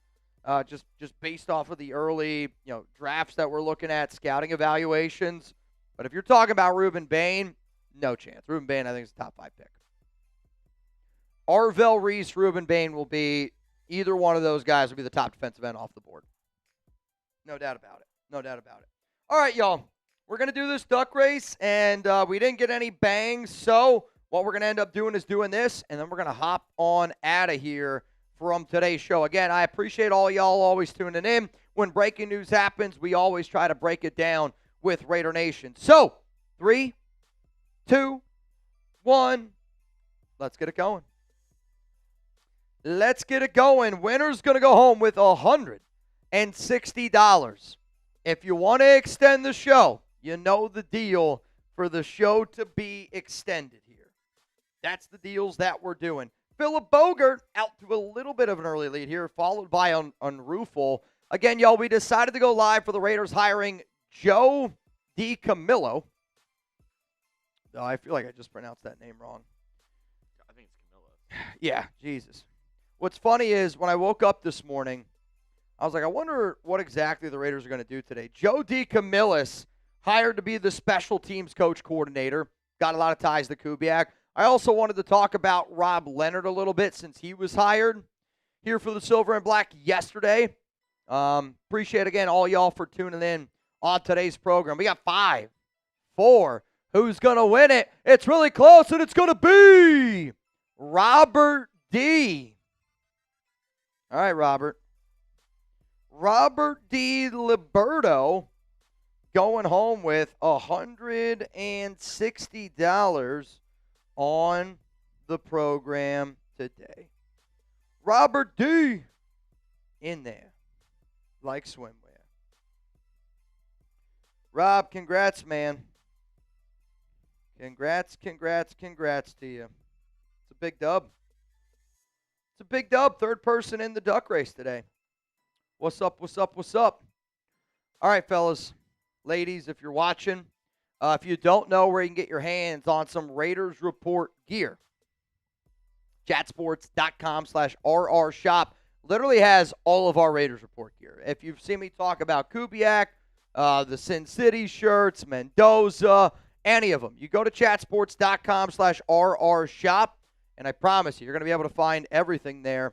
just based off of the early drafts that we're looking at, scouting evaluations. But if you're talking about Reuben Bain, no chance. Reuben Bain, I think, is a top 5 pick. Arvell Reese, Reuben Bain will be either one of those guys will be the top defensive end off the board. No doubt about it. All right, y'all. We're going to do this duck race, and we didn't get any bangs, so what we're going to end up doing is doing this, and then we're going to hop on out of here from today's show. Again, I appreciate all y'all always tuning in. When breaking news happens, we always try to break it down with Raider Nation. So, 3, 2, 1, let's get it going. Winner's going to go home with $160. If you want to extend the show, you know the deal for the show to be extended here. That's the deals that we're doing. Philip Bogert out to a little bit of an early lead here, followed by Unruffle. Again, y'all, we decided to go live for the Raiders hiring Joe DeCamillis. Oh, I feel like I just pronounced that name wrong. I think it's Camilla. Yeah, Jesus. What's funny is when I woke up this morning, I was like, I wonder what exactly the Raiders are going to do today. Joe DeCamillis, hired to be the special teams coach coordinator. Got a lot of ties to Kubiak. I also wanted to talk about Rob Leonard a little bit since he was hired here for the Silver and Black yesterday. Appreciate, again, all y'all for tuning in on today's program. We got 5, 4. Who's going to win it? It's really close, and it's going to be Robert D. All right, Robert. Robert D. Liberto going home with $160 on the program today. Robert D. in there, like swimwear. Rob, congrats, man. Congrats to you. It's a big dub. It's a big dub. Third person in the duck race today. What's up? All right, fellas, ladies, if you're watching, if you don't know where you can get your hands on some Raiders Report gear, chatsports.com/RR shop literally has all of our Raiders Report gear. If you've seen me talk about Kubiak, the Sin City shirts, Mendoza, any of them, you go to chatsports.com/RR shop, and I promise you're going to be able to find everything there.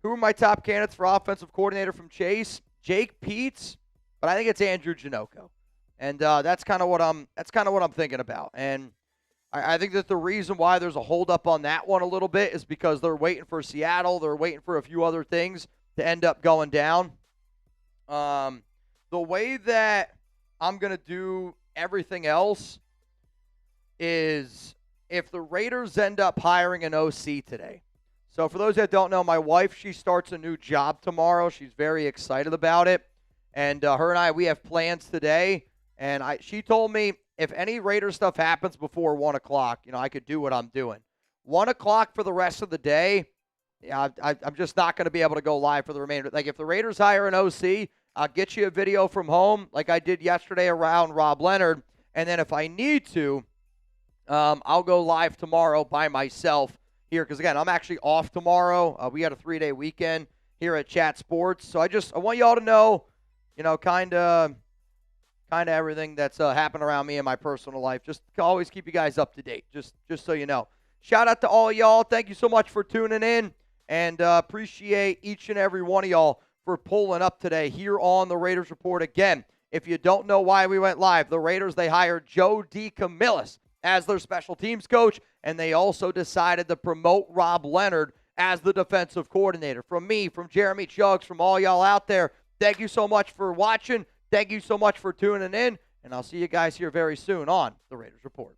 Who are my top candidates for offensive coordinator from Chase? Jake Peets, but I think it's Andrew Janocko, and that's kind of what I'm thinking about. And I think that the reason why there's a holdup on that one a little bit is because they're waiting for Seattle. They're waiting for a few other things to end up going down. The way that I'm going to do everything else is if the Raiders end up hiring an OC today. So for those that don't know, my wife, she starts a new job tomorrow. She's very excited about it. And her and I, we have plans today. And she told me if any Raider stuff happens before 1 o'clock, I could do what I'm doing. 1 o'clock for the rest of the day, I'm just not going to be able to go live for the remainder. Like if the Raiders hire an OC, I'll get you a video from home like I did yesterday around Rob Leonard. And then if I need to, I'll go live tomorrow by myself here. Because, again, I'm actually off tomorrow. We had a 3-day weekend here at Chat Sports. So I want y'all to know, kind of everything that's happened around me in my personal life. Just always keep you guys up to date, just so you know. Shout out to all y'all. Thank you so much for tuning in, and appreciate each and every one of y'all for pulling up today here on the Raiders Report. Again, if you don't know why we went live, the Raiders, they hired Joe DeCamillis as their special teams coach, and they also decided to promote Rob Leonard as the defensive coordinator. From me, from Jeremy Chugs, from all y'all out there, thank you so much for watching. Thank you so much for tuning in, and I'll see you guys here very soon on the Raiders Report.